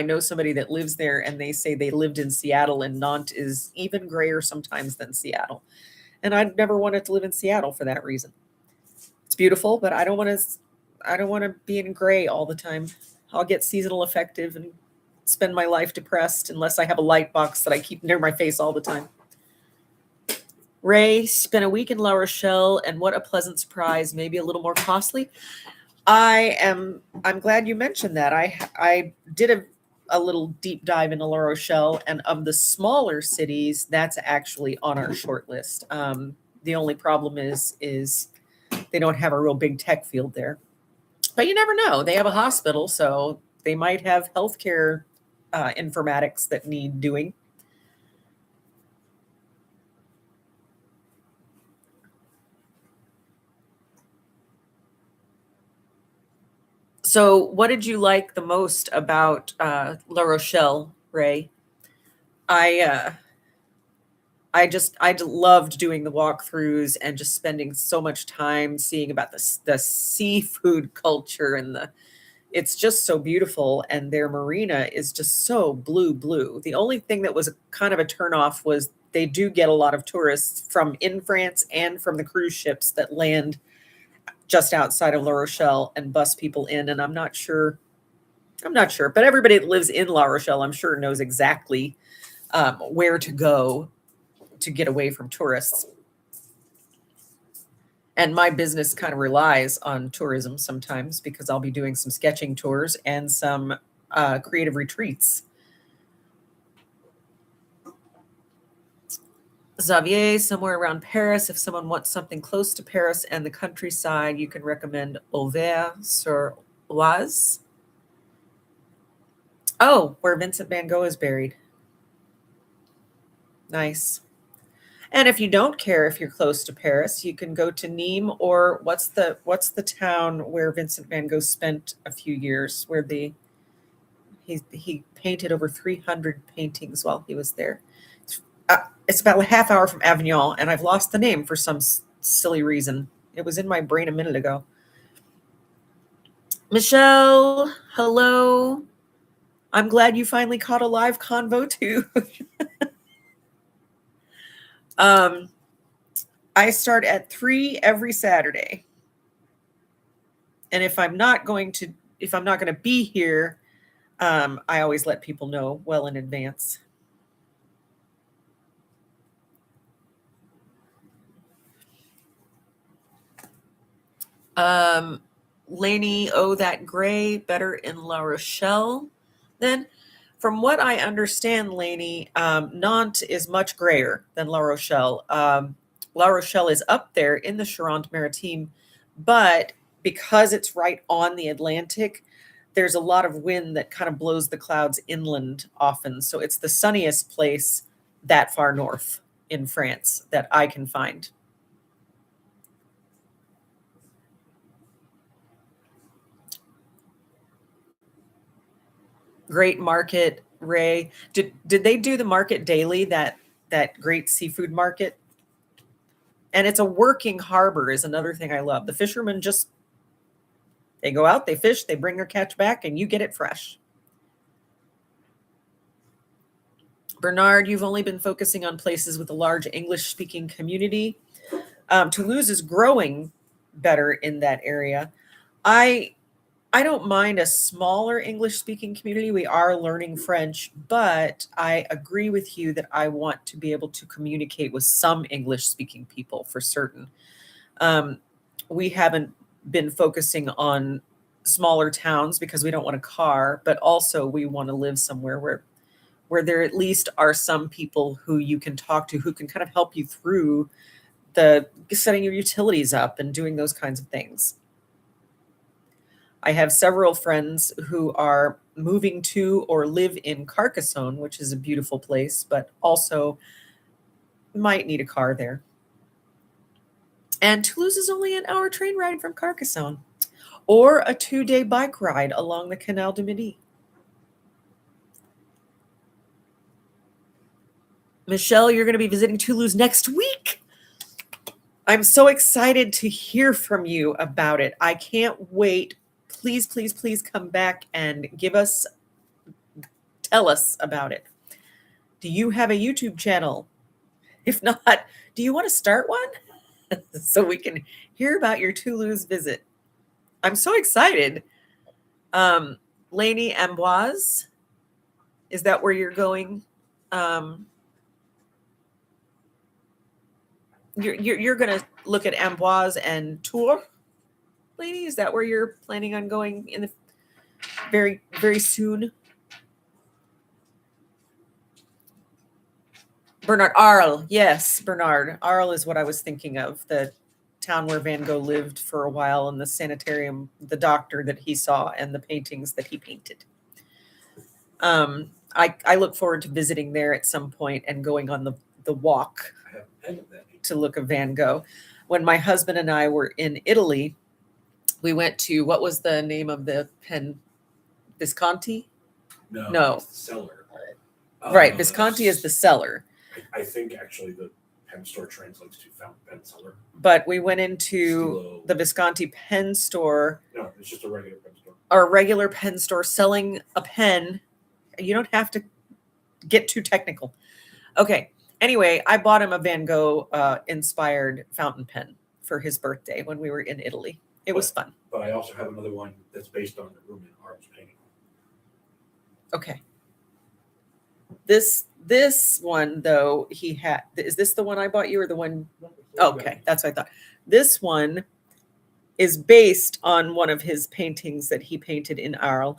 know somebody that lives there and they say they lived in Seattle, and Nantes is even grayer sometimes than Seattle. And I'd never wanted to live in Seattle for that reason. It's beautiful, but I don't want to be in gray all the time. I'll get seasonal affective and spend my life depressed unless I have a light box that I keep near my face all the time. Ray, spent a week in La Rochelle, and what a pleasant surprise. Maybe a little more costly. I'm glad you mentioned that. I did a little deep dive into La Rochelle, and of the smaller cities, that's actually on our short list. The only problem is they don't have a real big tech field there. But you never know. They have a hospital, so they might have healthcare informatics that need doing. So, what did you like the most about La Rochelle, Ray? I loved doing the walkthroughs and just spending so much time seeing about the seafood culture, and it's just so beautiful, and their marina is just so blue. The only thing that was kind of a turnoff was they do get a lot of tourists from in France and from the cruise ships that land just outside of La Rochelle and bus people in, and I'm not sure, but everybody that lives in La Rochelle, I'm sure, knows exactly where to go to get away from tourists. And my business kind of relies on tourism sometimes because I'll be doing some sketching tours and some creative retreats. Xavier, somewhere around Paris. If someone wants something close to Paris and the countryside, you can recommend Auvers-sur-Oise. Oh, where Vincent van Gogh is buried. Nice. And if you don't care if you're close to Paris, you can go to Nîmes, or what's the town where Vincent van Gogh spent a few years, where he painted over 300 paintings while he was there. It's about a half hour from Avignon, and I've lost the name for some silly reason. It was in my brain a minute ago. Michelle, hello. I'm glad you finally caught a live convo too. I start at 3 every Saturday. And if I'm not going to be here, I always let people know well in advance. Lainey, oh, that gray, better in La Rochelle then. From what I understand, Lainey, Nantes is much grayer than La Rochelle. La Rochelle is up there in the Charente-Maritime, but because it's right on the Atlantic, there's a lot of wind that kind of blows the clouds inland often. So it's the sunniest place that far north in France that I can find. Great market, Ray. Did they do the market daily, that great seafood market? And it's a working harbor is another thing I love. The fishermen just, they go out, they fish, they bring their catch back, and you get it fresh. Bernard, you've only been focusing on places with a large English-speaking community. Toulouse is growing better in that area. I don't mind a smaller English-speaking community. We are learning French, but I agree with you that I want to be able to communicate with some English-speaking people for certain. We haven't been focusing on smaller towns because we don't want a car, but also we want to live somewhere where there at least are some people who you can talk to, who can kind of help you through the setting your utilities up and doing those kinds of things. I have several friends who are moving to or live in Carcassonne, which is a beautiful place, but also might need a car there. And Toulouse is only an hour train ride from Carcassonne, or a 2-day bike ride along the Canal du Midi. Michelle, you're going to be visiting Toulouse next week. I'm so excited to hear from you about it. I can't wait. Please, please, please come back and tell us about it. Do you have a YouTube channel? If not, do you want to start one? So we can hear about your Toulouse visit. I'm so excited. Lainey, Amboise, is that where you're going? You're going to look at Amboise and Tours, Lainey? Is that where you're planning on going in the very, very soon? Bernard, Arles. Yes, Bernard. Arles is what I was thinking of. The town where Van Gogh lived for a while, and the sanitarium, the doctor that he saw, and the paintings that he painted. I look forward to visiting there at some point and going on the walk to look at Van Gogh. When my husband and I were in Italy, we went to, what was the name of the pen? Visconti? No. Cellar. Right. Visconti is the cellar. I think actually the pen store translates to fountain pen cellar. But we went into the Visconti pen store. No, it's just a regular pen store. Or a regular pen store selling a pen. You don't have to get too technical. Okay. Anyway, I bought him a Van Gogh inspired fountain pen for his birthday when we were in Italy. It was fun. But I also have another one that's based on the room in Arles painting. Okay. This one though, he had, is this the one I bought you or the one? Okay, that's what I thought. This one is based on one of his paintings that he painted in Arles.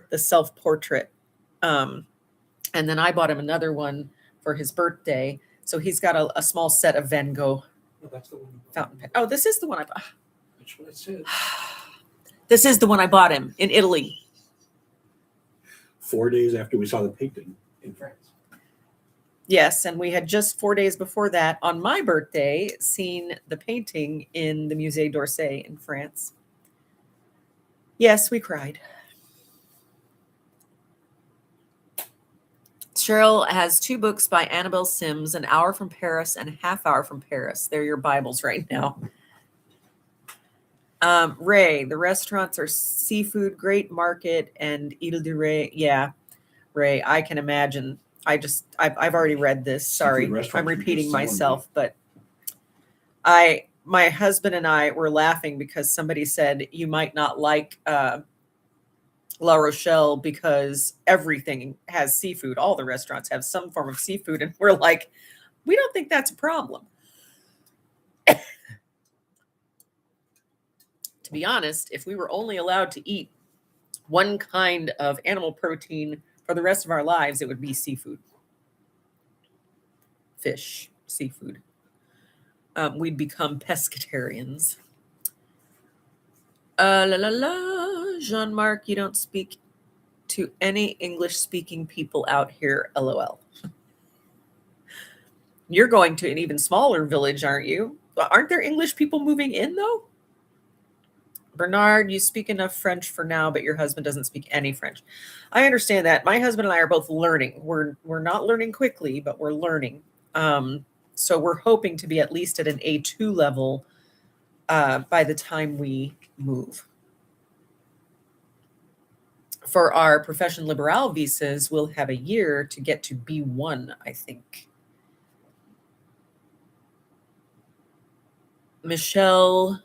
The self-portrait. And then I bought him another one for his birthday. So he's got a small set of Van Gogh that's the one fountain pen. Oh, this is the one I bought. That's what it said. This is the one I bought him in Italy. 4 days after we saw the painting in France. Yes, and we had just 4 days before that, on my birthday, seen the painting in the Musée d'Orsay in France. Yes, we cried. Cheryl has 2 books by Annabelle Sims, An Hour from Paris and A Half Hour from Paris. They're your Bibles right now. Ray, the restaurants are seafood, great market, and Ile de Ray. Yeah, Ray, I can imagine. I've already read this. Sorry, I'm repeating myself, but my husband and I were laughing because somebody said you might not like La Rochelle because everything has seafood. All the restaurants have some form of seafood, and we're like, we don't think that's a problem. To be honest, if we were only allowed to eat one kind of animal protein For the rest of our lives, it would be seafood. Fish, seafood. We'd become pescatarians. Jean-Marc, you don't speak to any English-speaking people out here, LOL. You're going to an even smaller village, aren't you? Aren't there English people moving in, though? Bernard, you speak enough French for now, but your husband doesn't speak any French. I understand that. My husband and I are both learning. We're not learning quickly, but we're learning. So we're hoping to be at least at an A2 level by the time we move. For our profession liberal visas, we'll have a year to get to B1, I think. Michelle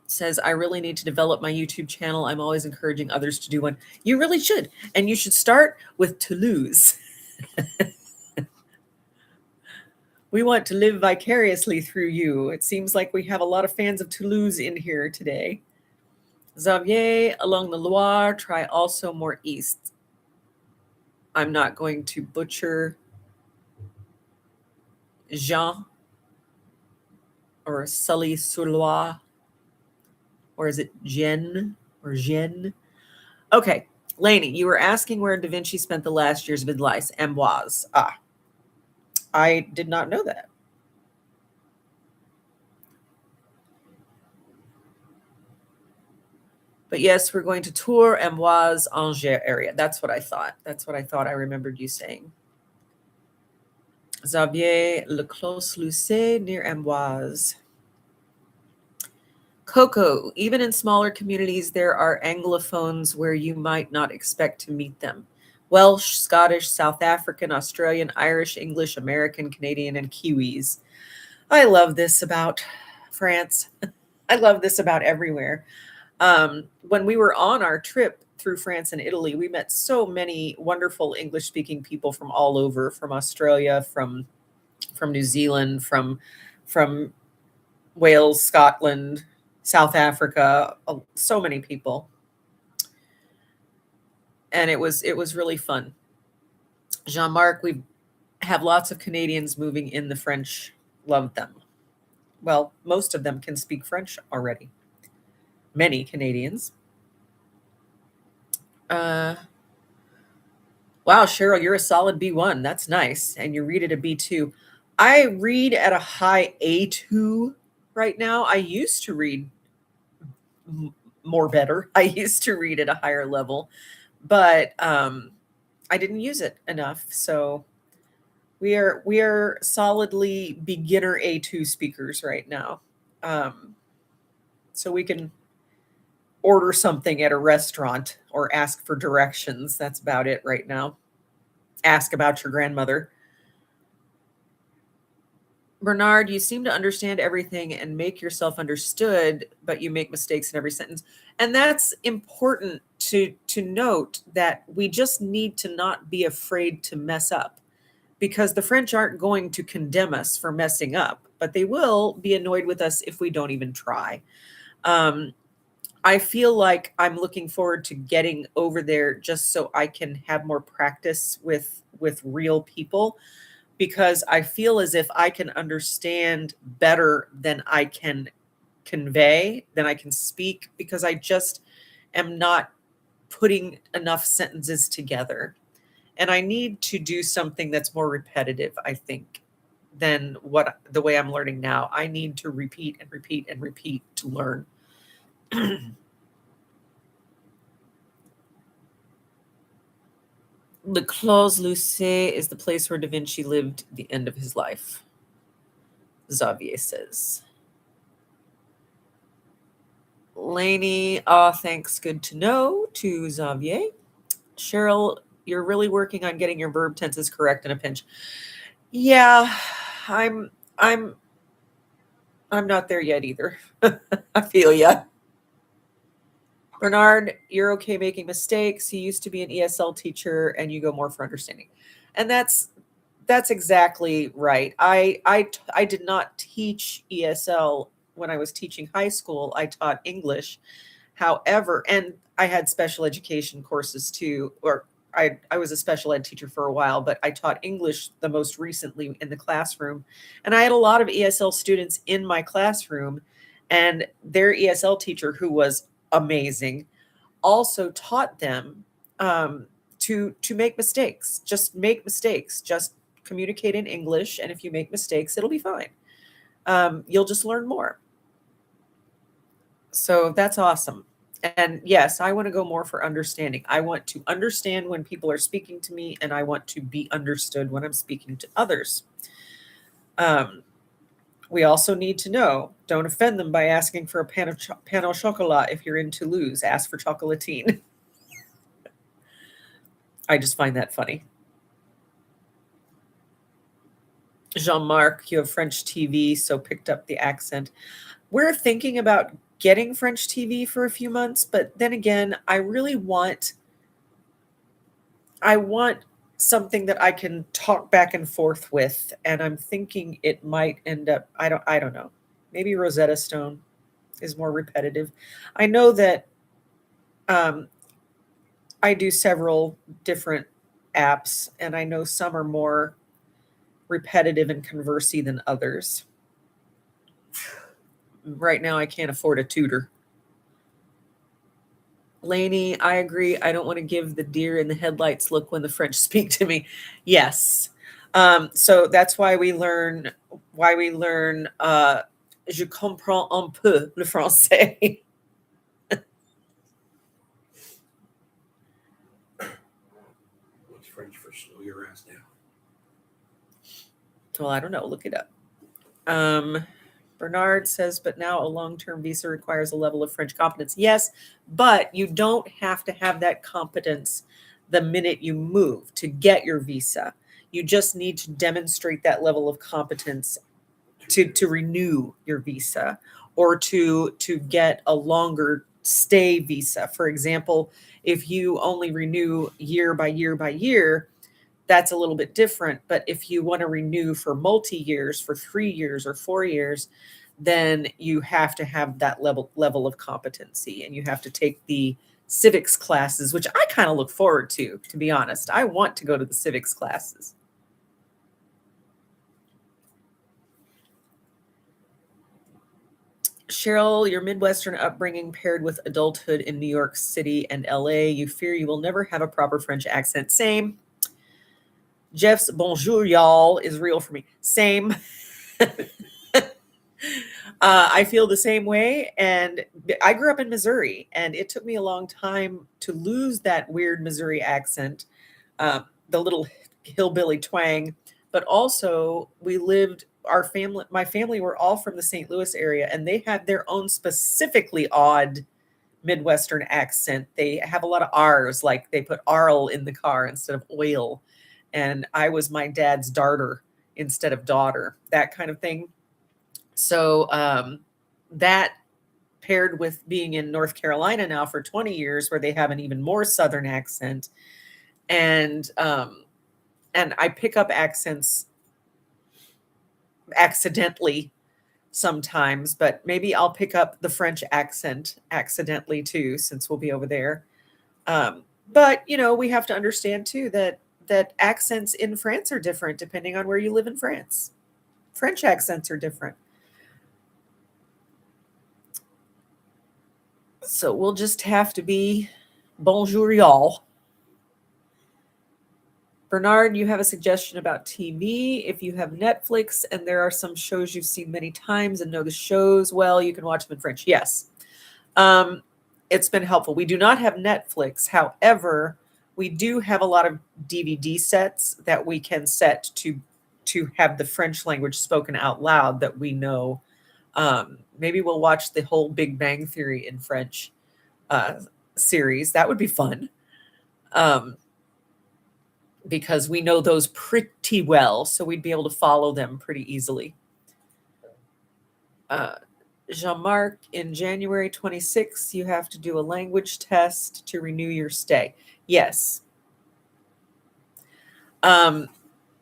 says, I really need to develop my YouTube channel. I'm always encouraging others to do one. You really should. And you should start with Toulouse. We want to live vicariously through you. It seems like we have a lot of fans of Toulouse in here today. Xavier, along the Loire, try also more east. I'm not going to butcher Jean or Sully-sur-Loire. Or is it Jen or Jen? Okay, Lainey, you were asking where Da Vinci spent the last years of his life. Amboise. I did not know that. But yes, we're going to tour Amboise, Angers area. That's what I thought. That's what I thought I remembered you saying. Xavier, Le Clos-Lucé near Amboise. Coco, even in smaller communities, there are Anglophones where you might not expect to meet them. Welsh, Scottish, South African, Australian, Irish, English, American, Canadian, and Kiwis. I love this about France. I love this about everywhere. When we were on our trip through France and Italy, we met so many wonderful English-speaking people from all over, from Australia, from New Zealand, from Wales, Scotland, South Africa, so many people. And it was really fun. Jean-Marc, we have lots of Canadians moving in. The French love them. Well, most of them can speak French already. Many Canadians. Wow, Cheryl, you're a solid B1. That's nice. And you read at a B2. I read at a high A2 right now. I used to read more better. I used to read at a higher level, but I didn't use it enough. So we are solidly beginner A2 speakers right now. So we can order something at a restaurant or ask for directions. That's about it right now. Ask about your grandmother. Bernard, you seem to understand everything and make yourself understood, but you make mistakes in every sentence. And that's important to note, that we just need to not be afraid to mess up, because the French aren't going to condemn us for messing up, but they will be annoyed with us if we don't even try. I feel like I'm looking forward to getting over there just so I can have more practice with real people, because I feel as if I can understand better than I can convey, than I can speak, because I just am not putting enough sentences together. And I need to do something that's more repetitive, I think, than the way I'm learning now. I need to repeat and repeat and repeat to learn. Le Clos-Lucé is the place where Da Vinci lived the end of his life, Xavier says. Lainey, thanks. Good to know, to Xavier. Cheryl, you're really working on getting your verb tenses correct in a pinch. Yeah, I'm not there yet either. I feel ya. Bernard, you're okay making mistakes. You used to be an ESL teacher and you go more for understanding. And that's exactly right. I did not teach ESL when I was teaching high school. I taught English, However, and I had special education courses too, or I was a special ed teacher for a while, but I taught English the most recently in the classroom. And I had a lot of ESL students in my classroom, and their ESL teacher, who was amazing, also taught them to make mistakes. Just make mistakes. Just communicate in English, and if you make mistakes, it'll be fine. You'll just learn more. So that's awesome. And yes, I want to go more for understanding. I want to understand when people are speaking to me, and I want to be understood when I'm speaking to others. We also need to know, don't offend them by asking for a pan au chocolat if you're in Toulouse. Ask for chocolatine. I just find that funny. Jean-Marc, you have French TV, so picked up the accent. We're thinking about getting French TV for a few months, but then again, I want something that I can talk back and forth with, and I'm thinking it might end up, I don't know. Maybe Rosetta Stone is more repetitive. I know that I do several different apps, and I know some are more repetitive and conversy than others. Right now, I can't afford a tutor. Lainey, I agree. I don't want to give the deer in the headlights look when the French speak to me. Yes. So that's why we learn je comprends un peu le français. What's French for slow your ass down? Well, I don't know. Look it up. Bernard says, but now a long-term visa requires a level of French competence. Yes, but you don't have to have that competence the minute you move to get your visa. You just need to demonstrate that level of competence to renew your visa, or to get a longer stay visa. For example, if you only renew year by year by year, that's a little bit different. But if you want to renew for multi-years, for 3 years or 4 years, then you have to have that level of competency, and you have to take the civics classes, which I kind of look forward to be honest. I want to go to the civics classes. Cheryl, your Midwestern upbringing paired with adulthood in New York City and LA, you fear you will never have a proper French accent. Same. Jeff's bonjour, y'all, is real for me. Same. I feel the same way. And I grew up in Missouri, and it took me a long time to lose that weird Missouri accent, the little hillbilly twang. But also, my family were all from the St. Louis area, and they had their own specifically odd Midwestern accent. They have a lot of R's, like they put Arl in the car instead of oil. And I was my dad's darter instead of daughter, that kind of thing. So that paired with being in North Carolina now for 20 years, where they have an even more Southern accent. And I pick up accents accidentally sometimes, but maybe I'll pick up the French accent accidentally too, since we'll be over there. But, we have to understand too that accents in France are different depending on where you live in France. French accents are different. So we'll just have to be bonjour, y'all. Bernard, you have a suggestion about TV. If you have Netflix and there are some shows you've seen many times and know the shows well, you can watch them in French. Yes. It's been helpful. We do not have Netflix. However, we do have a lot of DVD sets that we can set to have the French language spoken out loud that we know. Maybe we'll watch the whole Big Bang Theory in French series. That would be fun. Because we know those pretty well, so we'd be able to follow them pretty easily. Jean-Marc, in January 26th, you have to do a language test to renew your stay. Yes.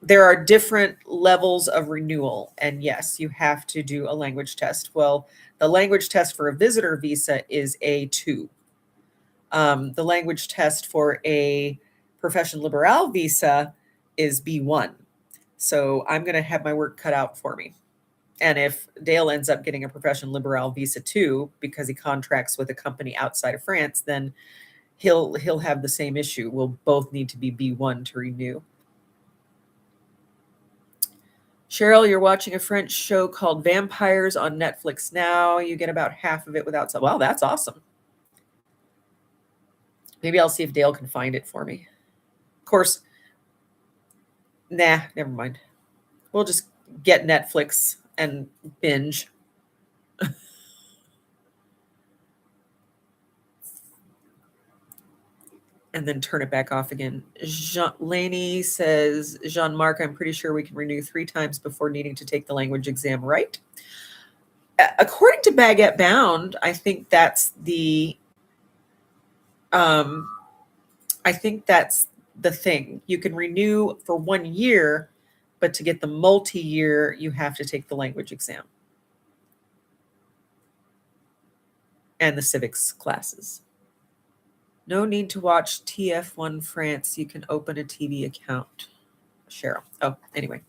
there are different levels of renewal. And yes, you have to do a language test. Well, the language test for a visitor visa is A2. The language test for a profession liberal visa is B1. So I'm going to have my work cut out for me. And if Dale ends up getting a profession liberal visa too, because he contracts with a company outside of France, then he'll have the same issue. We'll both need to be B1 to renew. Cheryl, you're watching a French show called Vampires on Netflix now. You get about half of it without sub. Well, that's awesome. Maybe I'll see if Dale can find it for me. Of course, nah, never mind. We'll just get Netflix and binge. And then turn it back off again. Laney says, Jean-Marc, I'm pretty sure we can renew 3 times before needing to take the language exam, right? According to Baguette Bound, I think that's the thing. You can renew for 1 year, but to get the multi-year, you have to take the language exam and the civics classes. No need to watch TF1 France. You can open a TV account. Cheryl. Oh, anyway.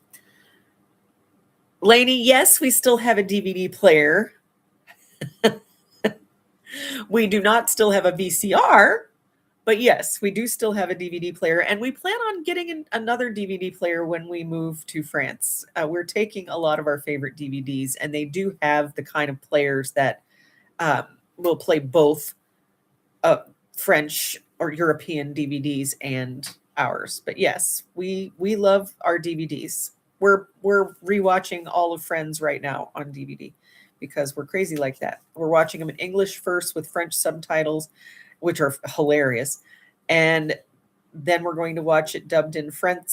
Lainey, yes, we still have a DVD player. We do not still have a VCR, but yes, we do still have a DVD player. And we plan on getting another DVD player when we move to France. We're taking a lot of our favorite DVDs, and they do have the kind of players that will play both French or European DVDs and ours. But yes, we love our DVDs. We're rewatching all of Friends right now on DVD because we're crazy like that. We're watching them in English first with French subtitles, which are hilarious, and then we're going to watch it dubbed in French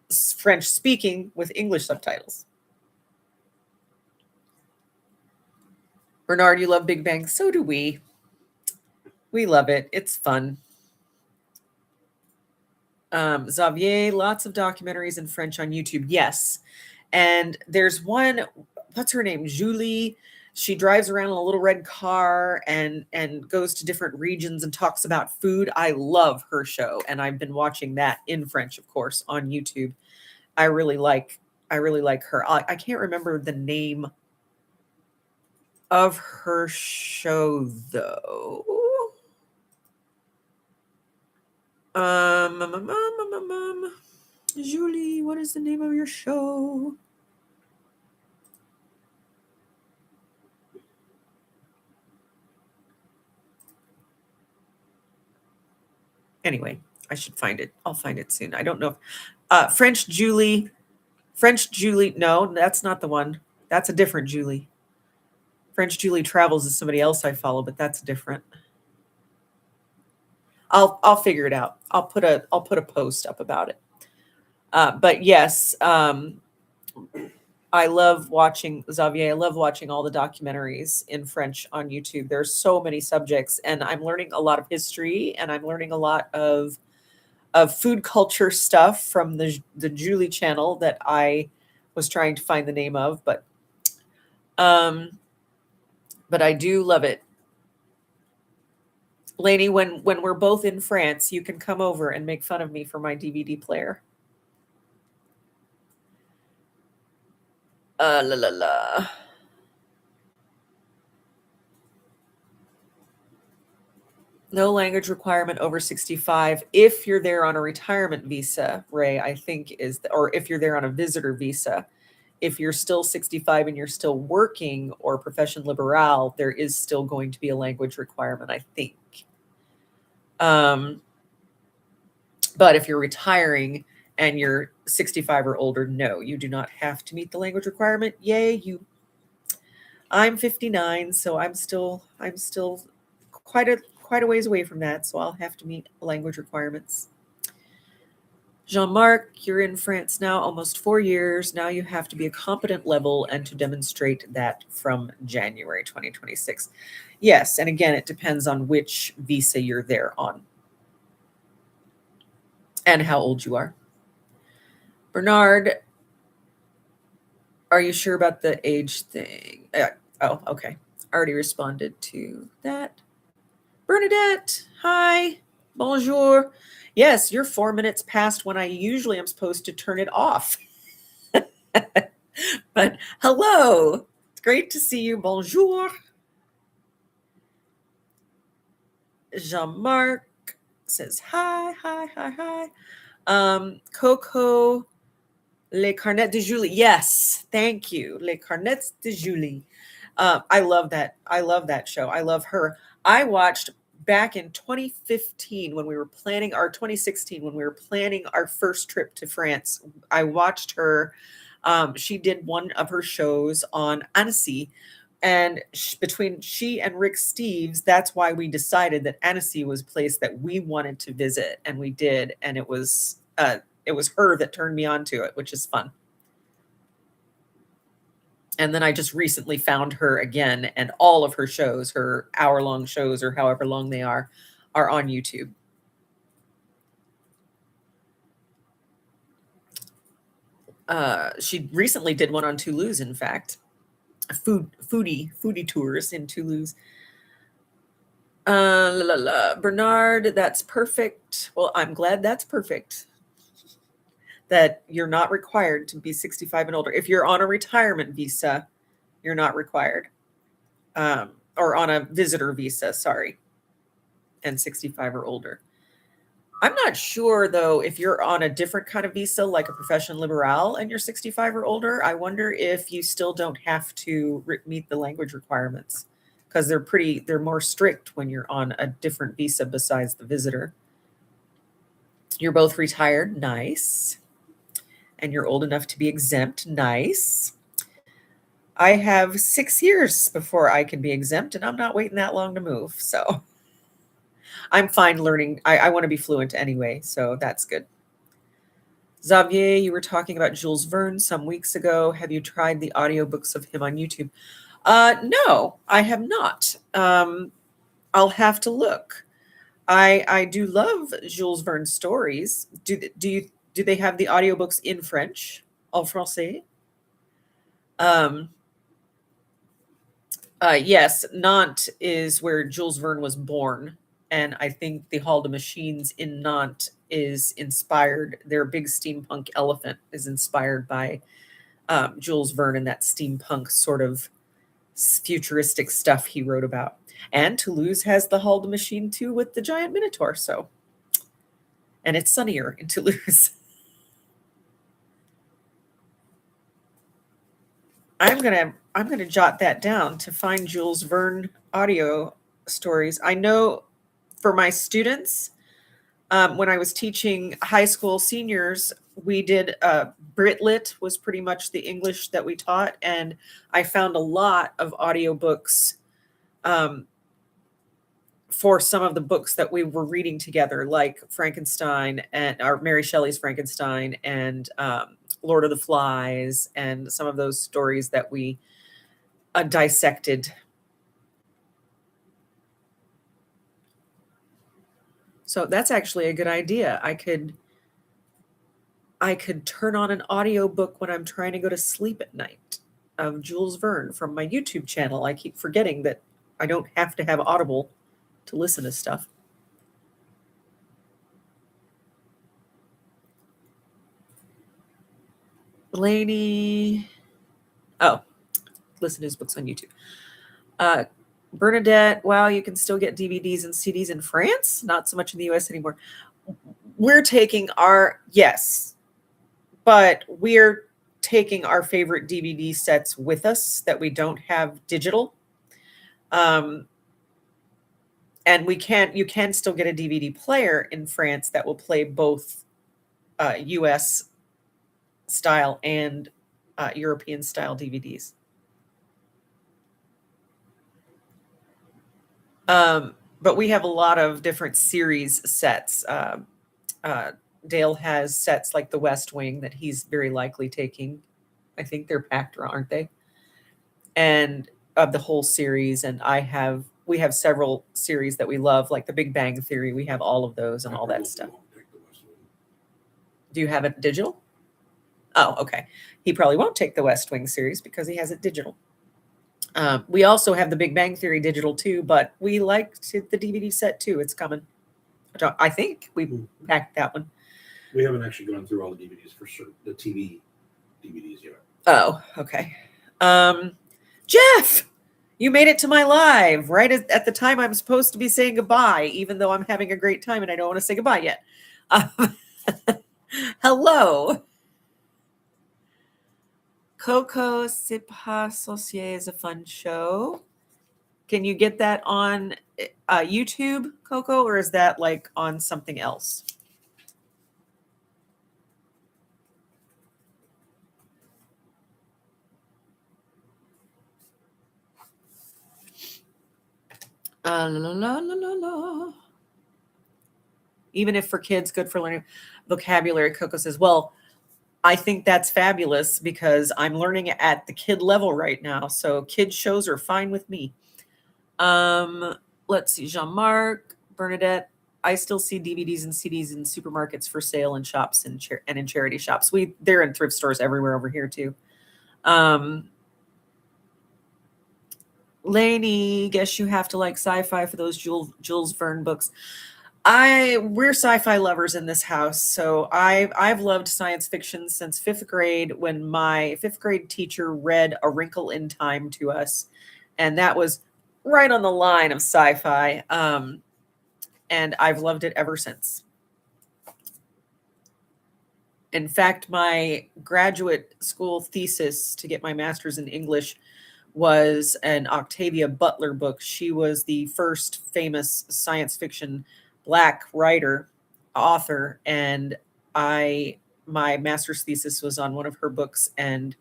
speaking with English subtitles. Bernard, you love Big Bang. So do we. We love it. It's fun. Xavier, lots of documentaries in French on YouTube. Yes. And there's one, what's her name? Julie. She drives around in a little red car and goes to different regions and talks about food. I love her show. And I've been watching that in French, of course, on YouTube. I really like her. I can't remember the name of her show though. Julie, what is the name of your show? Anyway, I should find it. I'll find it soon. I don't know if French Julie. No, that's not the one. That's a different Julie. French Julie Travels is somebody else I follow, but that's different. I'll figure it out. I'll put a post up about it. But yes, I love watching Xavier. I love watching all the documentaries in French on YouTube. There's so many subjects, and I'm learning a lot of history, and I'm learning a lot of food culture stuff from the Julie channel that I was trying to find the name of, but I do love it. Lainey, when we're both in France, you can come over and make fun of me for my DVD player. La la la. No language requirement over 65 if you're there on a retirement visa, Ray, I think or if you're there on a visitor visa. If you're still 65 and you're still working or profession liberal, there is still going to be a language requirement, I think. But if you're retiring and you're 65 or older, no, you do not have to meet the language requirement. Yay, you. I'm 59, so I'm still quite a ways away from that, so I'll have to meet language requirements. Jean-Marc, you're in France now almost 4 years. Now you have to be a competent level and to demonstrate that from January 2026. Yes, and again, it depends on which visa you're there on and how old you are. Bernard, are you sure about the age thing? Oh, okay. I already responded to that. Bernadette, hi. Bonjour. Yes, you're 4 minutes past when I usually am supposed to turn it off. But hello. It's great to see you. Bonjour. Jean-Marc says hi, hi, hi, hi. Coco, Les Carnets de Julie. Yes, thank you. Les Carnets de Julie. I love that. I love that show. I love her. I watched back in 2015 when we were planning our 2016 when we were planning our first trip to France. I watched her. She did one of her shows on Annecy, and between she and Rick Steves, that's why we decided that Annecy was a place that we wanted to visit, and we did. And it was her that turned me on to it, which is fun. And then I just recently found her again, and all of her shows, her hour-long shows or however long they are on YouTube. She recently did one on Toulouse, in fact. Foodie tours in Toulouse. Bernard, that's perfect. Well, I'm glad that's perfect. That you're not required to be 65 and older. If you're on a retirement visa, you're not required. Or on a visitor visa, sorry, and 65 or older. I'm not sure, though, if you're on a different kind of visa, like a profession liberale, and you're 65 or older, I wonder if you still don't have to meet the language requirements, because they're more strict when you're on a different visa besides the visitor. You're both retired, nice. And you're old enough to be exempt, nice. I have 6 years before I can be exempt, and I'm not waiting that long to move, so I'm fine learning. I want to be fluent anyway, so that's good. Xavier, you were talking about Jules Verne some weeks ago. Have you tried the audiobooks of him on YouTube? No, I have not. I'll have to look. I do love Jules Verne's stories. Do they have the audiobooks in French? En français? Yes, Nantes is where Jules Verne was born. And I think the Hall de Machines in Nantes is inspired. Their big steampunk elephant is inspired by Jules Verne and that steampunk sort of futuristic stuff he wrote about. And Toulouse has the Hall de Machine too, with the giant minotaur. So, and it's sunnier in Toulouse. I'm gonna jot that down to find Jules Verne audio stories. I know for my students, when I was teaching high school seniors, we did Brit-Lit was pretty much the English that we taught, and I found a lot of audiobooks for some of the books that we were reading together, like Frankenstein or Mary Shelley's Frankenstein and Lord of the Flies, and some of those stories that we dissected. So that's actually a good idea. I could turn on an audiobook when I'm trying to go to sleep at night of Jules Verne from my YouTube channel. I keep forgetting that I don't have to have Audible to listen to stuff. Lainey. Oh, listen to his books on YouTube. Bernadette, wow, you can still get DVDs and CDs in France? Not so much in the US anymore. We're taking yes, but we're taking our favorite DVD sets with us that we don't have digital. And you can still get a DVD player in France that will play both US style and European style DVDs. But we have a lot of different series sets. Dale has sets like The West Wing that he's very likely taking. I think they're packed, aren't they? And of the whole series. And we have several series that we love, like The Big Bang Theory. We have all of those and all that stuff. Do you have it digital? Oh, okay. He probably won't take the West Wing series because he has it digital. We also have the Big Bang Theory digital too, but we liked the DVD set too. It's coming. I think we packed that one. We haven't actually gone through all the DVDs for sure, the TV DVDs yet. Oh, okay. Jeff, you made it to my live right at the time I'm supposed to be saying goodbye, even though I'm having a great time and I don't want to say goodbye yet. Hello. Coco C'est pas Sorcier is a fun show. Can you get that on YouTube, Coco, or is that like on something else? La, la, la, la, la, la. Even if for kids, good for learning vocabulary, Coco says, well, I think that's fabulous because I'm learning at the kid level right now. So kid shows are fine with me. Let's see, Jean-Marc, Bernadette. I still see DVDs and CDs in supermarkets for sale in shops and in charity shops. They're in thrift stores everywhere over here too. Lainey, guess you have to like sci-fi for those Jules Verne books. We're sci-fi lovers in this house, so I've loved science fiction since 5th grade when my 5th grade teacher read A Wrinkle in Time to us, and that was right on the line of sci-fi. And I've loved it ever since. In fact, my graduate school thesis to get my master's in English was an Octavia Butler book. She was the first famous science fiction Black writer, author, and my master's thesis was on one of her books, and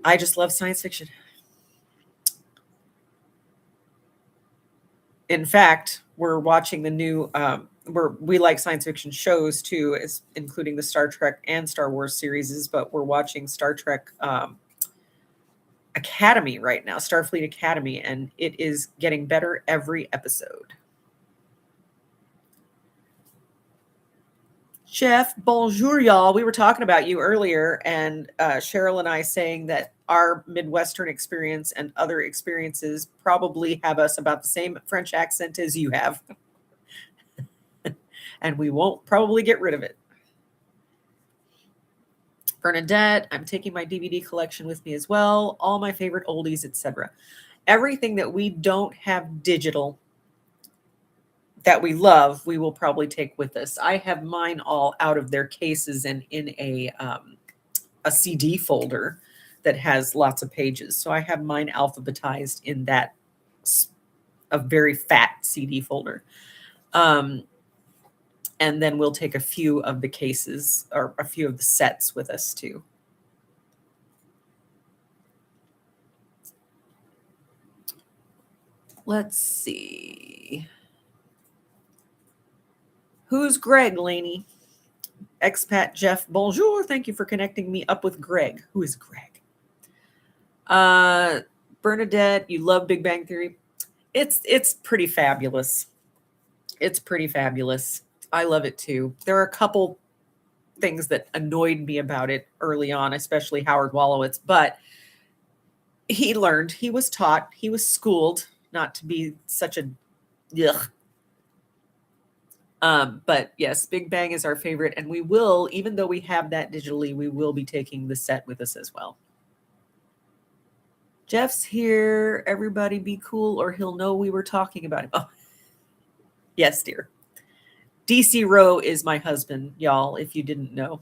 I just love science fiction. In fact, we're watching the new we like science fiction shows too, including the Star Trek and Star Wars series, but we're watching Star Trek Academy right now, Starfleet Academy, and it is getting better every episode. Jeff, bonjour, y'all. We were talking about you earlier, and Cheryl and I saying that our Midwestern experience and other experiences probably have us about the same French accent as you have. And we won't probably get rid of it. Bernadette, I'm taking my DVD collection with me as well. All my favorite oldies, etc. Everything that we don't have digital that we love, we will probably take with us. I have mine all out of their cases and in a CD folder that has lots of pages. So I have mine alphabetized in that a very fat CD folder. And then we'll take a few of the cases or a few of the sets with us too. Let's see. Who's Greg, Laney? Expat Jeff, bonjour. Thank you for connecting me up with Greg. Who is Greg? Bernadette, you love Big Bang Theory. It's pretty fabulous. It's pretty fabulous. I love it too. There are a couple things that annoyed me about it early on, especially Howard Wolowitz, but he learned, he was taught, he was schooled not to be such a ugh. But yes, Big Bang is our favorite, and we will, even though we have that digitally, we will be taking the set with us as well. Jeff's here. Everybody be cool or he'll know we were talking about him. Oh, yes, dear. DC Rowe is my husband, y'all, if you didn't know.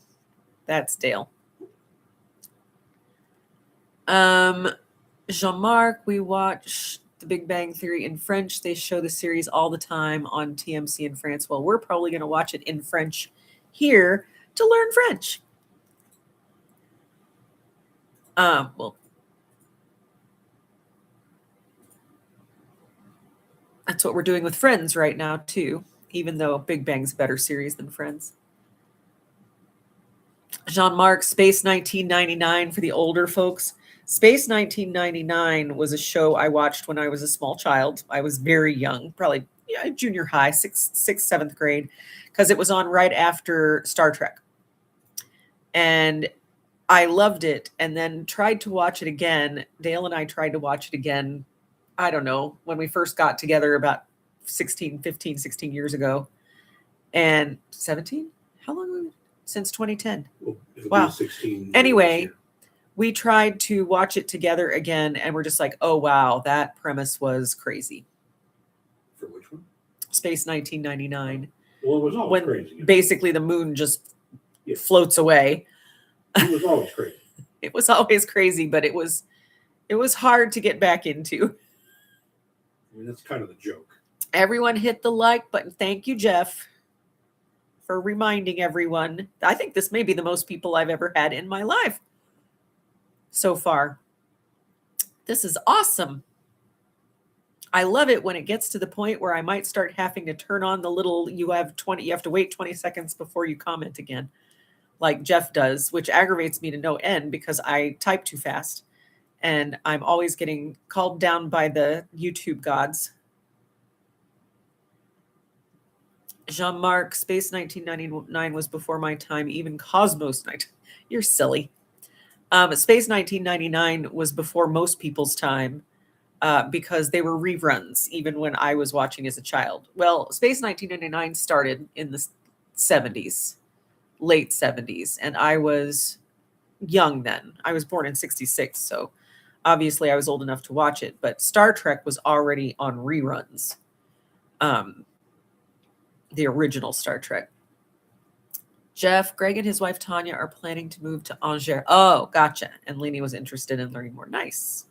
That's Dale. Jean-Marc, we watch The Big Bang Theory in French. They show the series all the time on TMC in France. Well, we're probably going to watch it in French here to learn French. Well, that's what we're doing with Friends right now, too, even though Big Bang's a better series than Friends. Jean-Marc, Space 1999 for the older folks. Space 1999 was a show I watched when I was a small child. I was very young, probably junior high, sixth, seventh grade, because it was on right after Star Trek. And I loved it and then tried to watch it again. Dale and I tried to watch it again. I don't know, when we first got together about 15, 16 years ago. And 17? How long have we since 2010? Well, it'll Wow. be 16. Anyway, years. we tried to watch it together again and we're just like, oh wow, that premise was crazy. For which one? Space 1999. Well, it was always crazy. Basically the moon just floats away. It was always crazy. It was always crazy, but it was hard to get back into. I mean, that's kind of the joke. Everyone hit the like button. Thank you, Jeff, for reminding everyone. I think this may be the most people I've ever had in my life so far. This is awesome. I love it when it gets to the point where I might start having to turn on the little, you have to wait 20 seconds before you comment again, like Jeff does, which aggravates me to no end because I type too fast and I'm always getting called down by the YouTube gods. Jean-Marc, Space 1999 was before my time, even Cosmos Night. You're silly. Space 1999 was before most people's time because they were reruns, even when I was watching as a child. Well, Space 1999 started in the 70s, late 70s, and I was young then. I was born in 66, so obviously I was old enough to watch it, but Star Trek was already on reruns. The original Star Trek. Jeff, Greg and his wife Tanya are planning to move to Angers. Oh, gotcha. And Lenny was interested in learning more. Nice.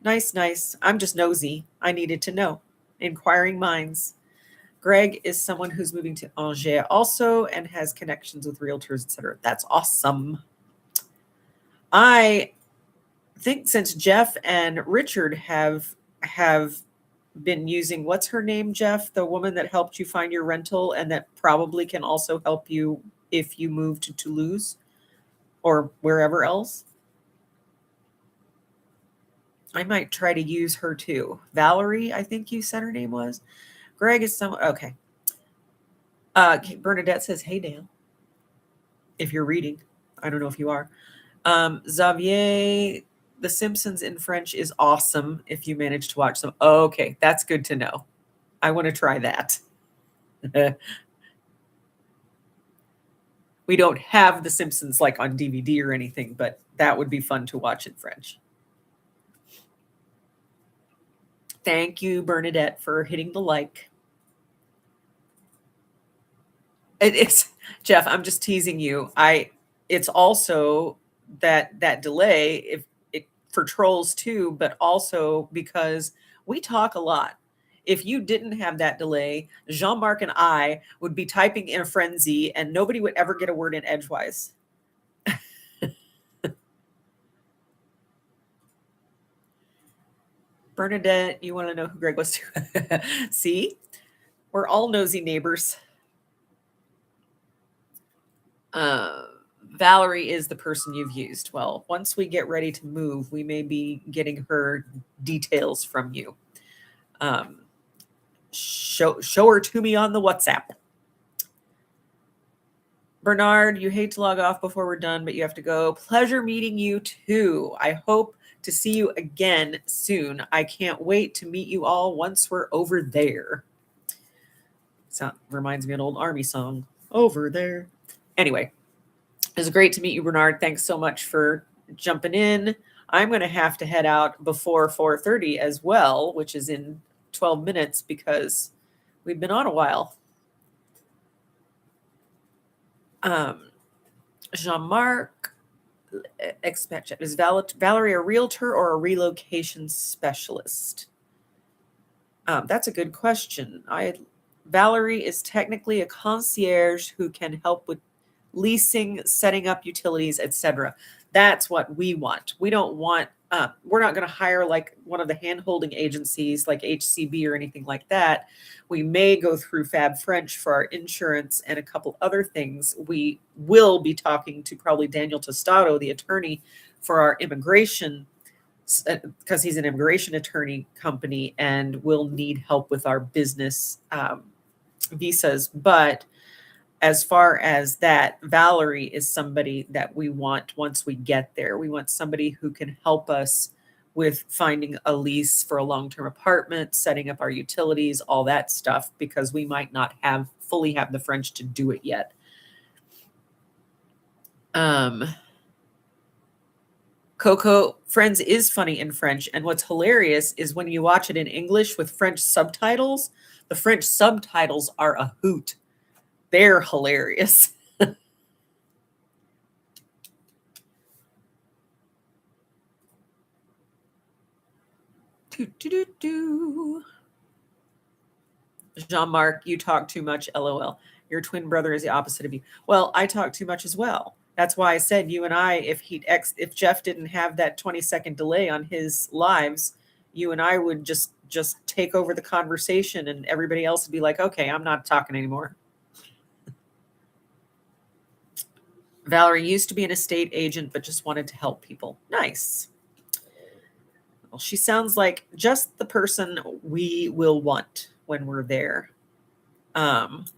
Nice. I'm just nosy. I needed to know. Inquiring minds. Greg is someone who's moving to Angers also and has connections with realtors, etc. That's awesome. I think since Jeff and Richard have been using, what's her name, Jeff? The woman that helped you find your rental and that probably can also help you if you move to Toulouse or wherever else. I might try to use her too. Valerie, I think you said her name was. Greg is someone. Okay. Bernadette says, hey, Dan. If you're reading. I don't know if you are. Xavier, The Simpsons in French is awesome if you manage to watch them. Oh, okay, that's good to know. I want to try that. We don't have The Simpsons like on DVD or anything, but that would be fun to watch in French. Thank you, Bernadette, for hitting the like. It's Jeff, I'm just teasing you. It's also that delay if it for trolls too, but also because we talk a lot. If you didn't have that delay, Jean-Marc and I would be typing in a frenzy and nobody would ever get a word in edgewise. Bernadette, you want to know who Greg was too? See? We're all nosy neighbors. Valerie is the person you've used. Well, once we get ready to move, we may be getting her details from you. Show her to me on the WhatsApp. Bernard, you hate to log off before we're done, but you have to go. Pleasure meeting you too. I hope to see you again soon. I can't wait to meet you all once we're over there. Sound reminds me of an old Army song. Over there. Anyway, it was great to meet you, Bernard. Thanks so much for jumping in. I'm going to have to head out before 4:30 as well, which is in 12 minutes because we've been on a while. Jean-Marc, is Valerie a realtor or a relocation specialist? That's a good question. Valerie is technically a concierge who can help with leasing, setting up utilities, etc. That's what we want. We don't want, we're not going to hire like one of the hand-holding agencies like HCB or anything like that. We may go through Fab French for our insurance and a couple other things. We will be talking to probably Daniel Tostado, the attorney for our immigration, because he's an immigration attorney company and will need help with our business visas. But as far as that, Valerie is somebody that we want once we get there. We want somebody who can help us with finding a lease for a long-term apartment, setting up our utilities, all that stuff, because we might not fully have the French to do it yet. Coco, Friends is funny in French. And what's hilarious is when you watch it in English with French subtitles, the French subtitles are a hoot. They're hilarious. Jean-Marc, you talk too much, LOL. Your twin brother is the opposite of you. Well, I talk too much as well. That's why I said you and I, if Jeff didn't have that 20-second delay on his lives, you and I would just take over the conversation and everybody else would be like, okay, I'm not talking anymore. Valerie used to be an estate agent, but just wanted to help people. Nice. Well, she sounds like just the person we will want when we're there. And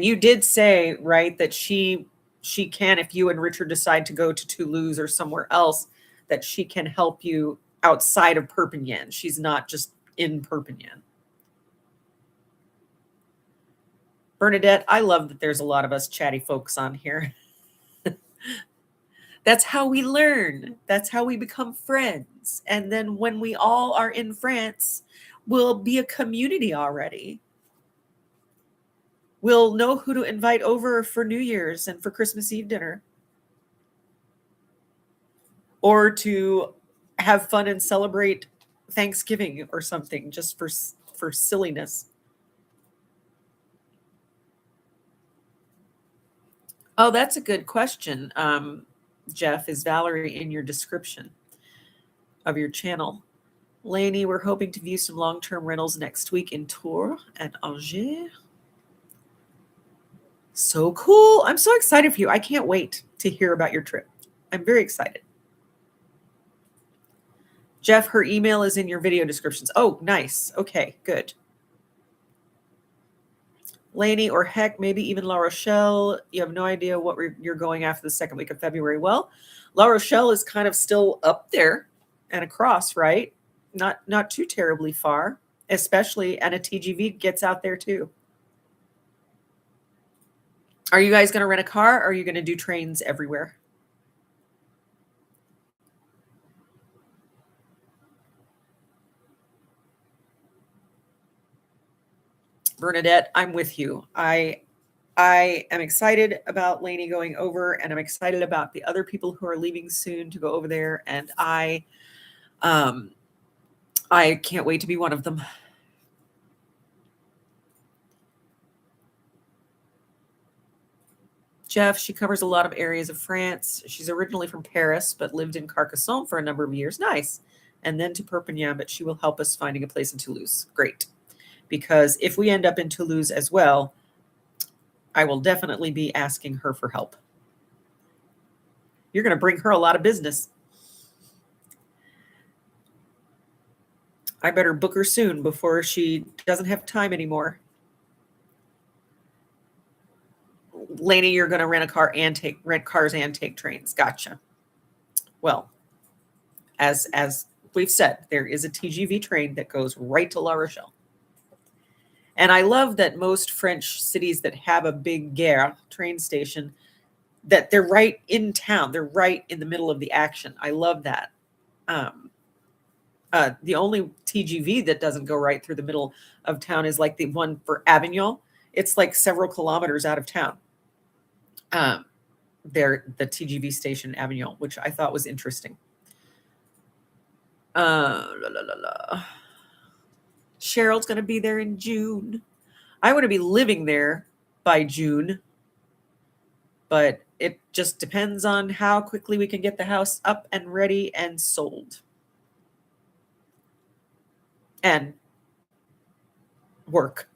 you did say, right, that she can, if you and Richard decide to go to Toulouse or somewhere else, that she can help you outside of Perpignan. She's not just in Perpignan. Bernadette, I love that there's a lot of us chatty folks on here. That's how we learn. That's how we become friends. And then when we all are in France, we'll be a community already. We'll know who to invite over for New Year's and for Christmas Eve dinner. Or to have fun and celebrate Thanksgiving or something, just for silliness. Oh, that's a good question. Jeff, is Valerie in your description of your channel? Lainey, we're hoping to view some long-term rentals next week in Tours and Angers. So cool. I'm so excited for you. I can't wait to hear about your trip. I'm very excited. Jeff, her email is in your video descriptions. Oh, nice. Okay, good. Lainey, or heck, maybe even La Rochelle. You have no idea what you're going after the second week of February. Well, La Rochelle is kind of still up there and across, right? Not too terribly far, especially, and a TGV gets out there too. Are you guys going to rent a car, or are you going to do trains everywhere? Bernadette, I'm with you. I am excited about Lainey going over, and I'm excited about the other people who are leaving soon to go over there. And I can't wait to be one of them. Jeff, she covers a lot of areas of France. She's originally from Paris, but lived in Carcassonne for a number of years. Nice. And then to Perpignan, but she will help us finding a place in Toulouse. Great. Because if we end up in Toulouse as well, I will definitely be asking her for help. You're going to bring her a lot of business. I better book her soon before she doesn't have time anymore. Lainey, you're going to rent a car and rent cars and take trains. Gotcha. Well, as we've said, there is a TGV train that goes right to La Rochelle. And I love that most French cities that have a big gare train station, that they're right in town. They're right in the middle of the action. I love that. The only TGV that doesn't go right through the middle of town is like the one for Avignon. It's like several kilometers out of town. The TGV station in Avignon, which I thought was interesting. Cheryl's going to be there in June. I want to be living there by June, but it just depends on how quickly we can get the house up and ready and sold. And work.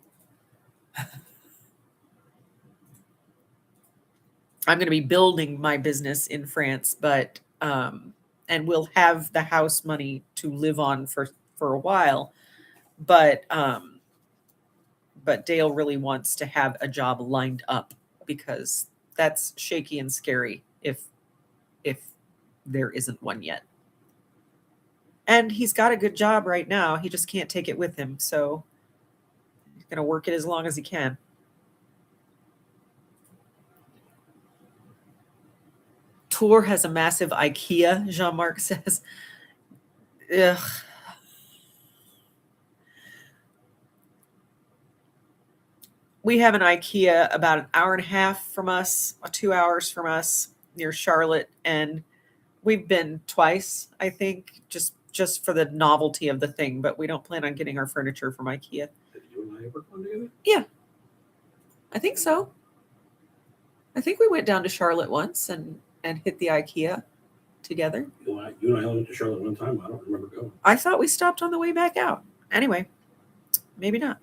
I'm going to be building my business in France, but and we'll have the house money to live on for a while. But but Dale really wants to have a job lined up because that's shaky and scary if there isn't one yet. And he's got a good job right now. He just can't take it with him. So he's going to work it as long as he can. Tour has a massive IKEA, Jean-Marc says. Ugh. We have an IKEA about an hour and a half from us, 2 hours from us, near Charlotte, and we've been twice, I think, just for the novelty of the thing, but we don't plan on getting our furniture from IKEA. Did you and I ever go together? Yeah, I think so. I think we went down to Charlotte once and hit the IKEA together. You and I only went to Charlotte one time. I don't remember going. I thought we stopped on the way back out. Anyway, maybe not.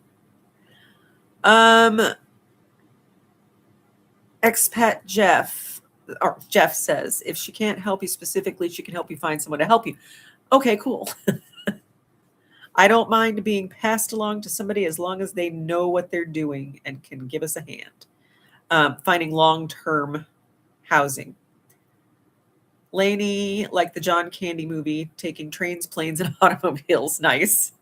Expat Jeff says, if she can't help you specifically, she can help you find someone to help you. Okay, cool. I don't mind being passed along to somebody as long as they know what they're doing and can give us a hand. Finding long-term housing. Lainey, like the John Candy movie, taking trains, planes, and automobiles. Nice.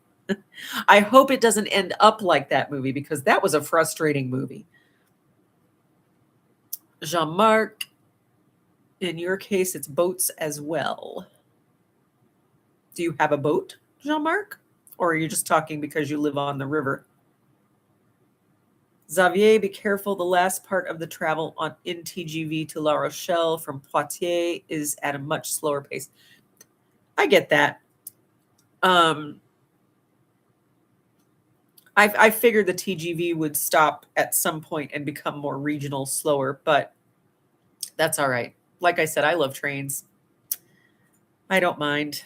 I hope it doesn't end up like that movie because that was a frustrating movie. Jean-Marc, in your case, it's boats as well. Do you have a boat, Jean-Marc? Or are you just talking because you live on the river? Xavier, be careful. The last part of the travel in TGV to La Rochelle from Poitiers is at a much slower pace. I get that. I figured the TGV would stop at some point and become more regional, slower, but that's all right. Like I said, I love trains. I don't mind.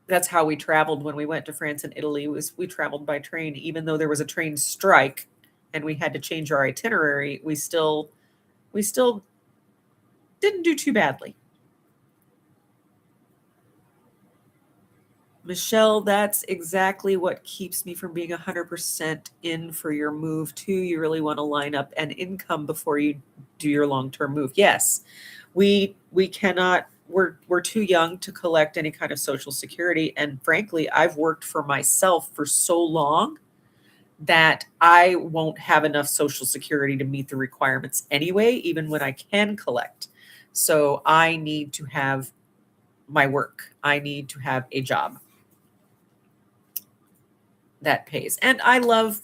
That's how we traveled when we went to France and Italy. We traveled by train, even though there was a train strike and we had to change our itinerary. We still didn't do too badly. Michelle, that's exactly what keeps me from being 100% in for your move too. You really want to line up an income before you do your long-term move. Yes, we cannot. We're too young to collect any kind of Social Security. And frankly, I've worked for myself for so long that I won't have enough Social Security to meet the requirements anyway, even when I can collect. So I need to have my work. I need to have a job that pays. And I love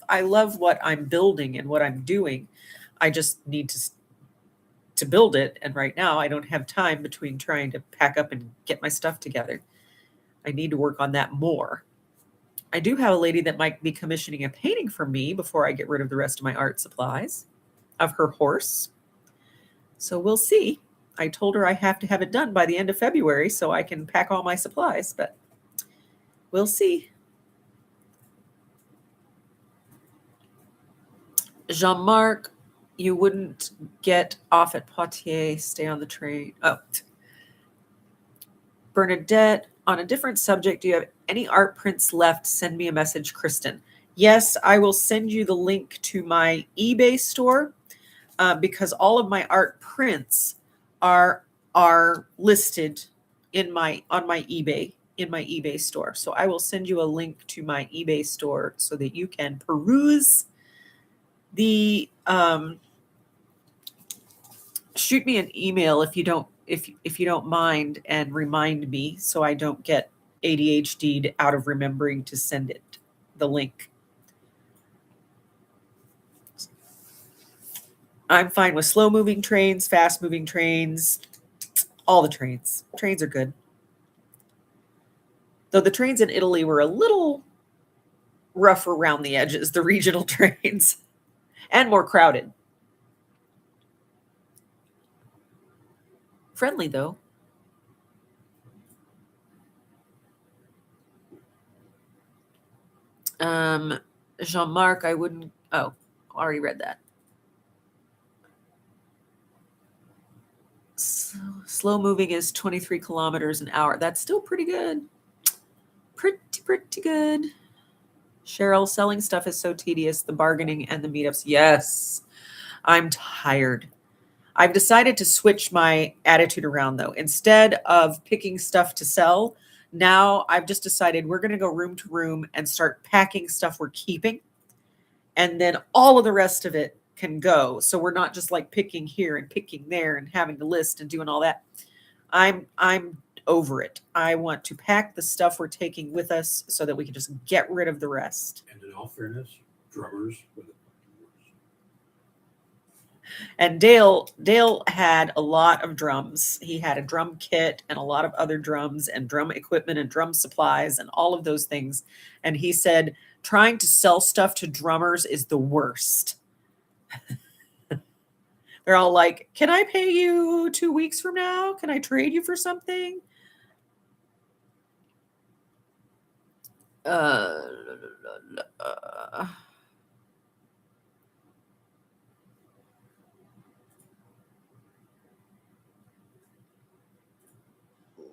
what I'm building and what I'm doing. I just need to build it. And right now I don't have time between trying to pack up and get my stuff together. I need to work on that more. I do have a lady that might be commissioning a painting for me before I get rid of the rest of my art supplies of her horse. So we'll see. I told her I have to have it done by the end of February so I can pack all my supplies, but we'll see. Jean-Marc, you wouldn't get off at Poitiers, stay on the train. Oh. Bernadette, on a different subject, do you have any art prints left? Send me a message, Kristen. Yes, I will send you the link to my eBay store because all of my art prints are listed on my eBay store. So I will send you a link to my eBay store so that you can peruse the shoot me an email if you don't mind and remind me so I don't get ADHD'd out of remembering to send it the link. I'm fine with slow moving trains, fast moving trains, all the trains. Trains are good. Though the trains in Italy were a little rough around the edges, the regional trains. And more crowded. Friendly, though. Jean-Marc, I wouldn't... Oh, already read that. Slow moving is 23 kilometers an hour. That's still pretty good. Pretty good. Cheryl, selling stuff is so tedious, the bargaining and the meetups. Yes, I'm tired. I've decided to switch my attitude around though. Instead of picking stuff to sell, now I've just decided we're going to go room to room and start packing stuff we're keeping. And then all of the rest of it can go. So we're not just like picking here and picking there and having to list and doing all that. I'm over it. I want to pack the stuff we're taking with us so that we can just get rid of the rest. And in all fairness, drummers were the worst. And Dale had a lot of drums. He had a drum kit and a lot of other drums and drum equipment and drum supplies and all of those things. And he said trying to sell stuff to drummers is the worst. They're all like, can I pay you 2 weeks from now? Can I trade you for something?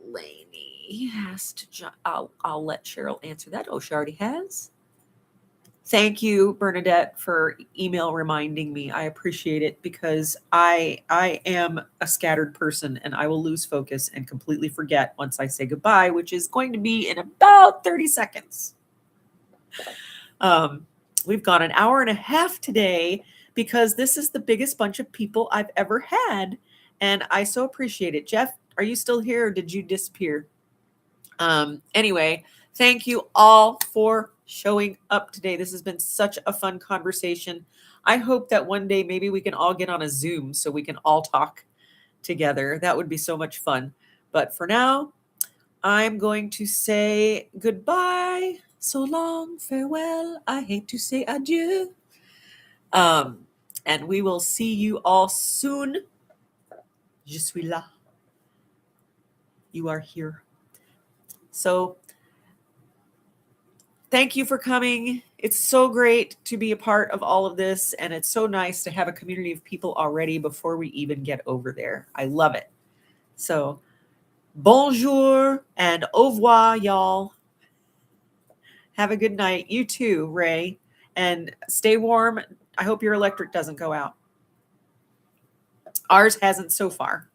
Lainey has to. I'll let Cheryl answer that. Oh, she already has. Thank you, Bernadette, for email reminding me. I appreciate it because I am a scattered person and I will lose focus and completely forget once I say goodbye, which is going to be in about 30 seconds. We've gone an hour and a half today because this is the biggest bunch of people I've ever had. And I so appreciate it. Jeff, are you still here or did you disappear? Anyway, thank you all for showing up today. This has been such a fun conversation. I hope that one day maybe we can all get on a Zoom so we can all talk together. That would be so much fun. But for now, I'm going to say goodbye. So long, farewell. I hate to say adieu. And we will see you all soon. Je suis là. You are here. So thank you for coming. It's so great to be a part of all of this. And it's so nice to have a community of people already before we even get over there. I love it. So bonjour and au revoir, y'all. Have a good night. You too, Ray. And stay warm. I hope your electric doesn't go out. Ours hasn't so far.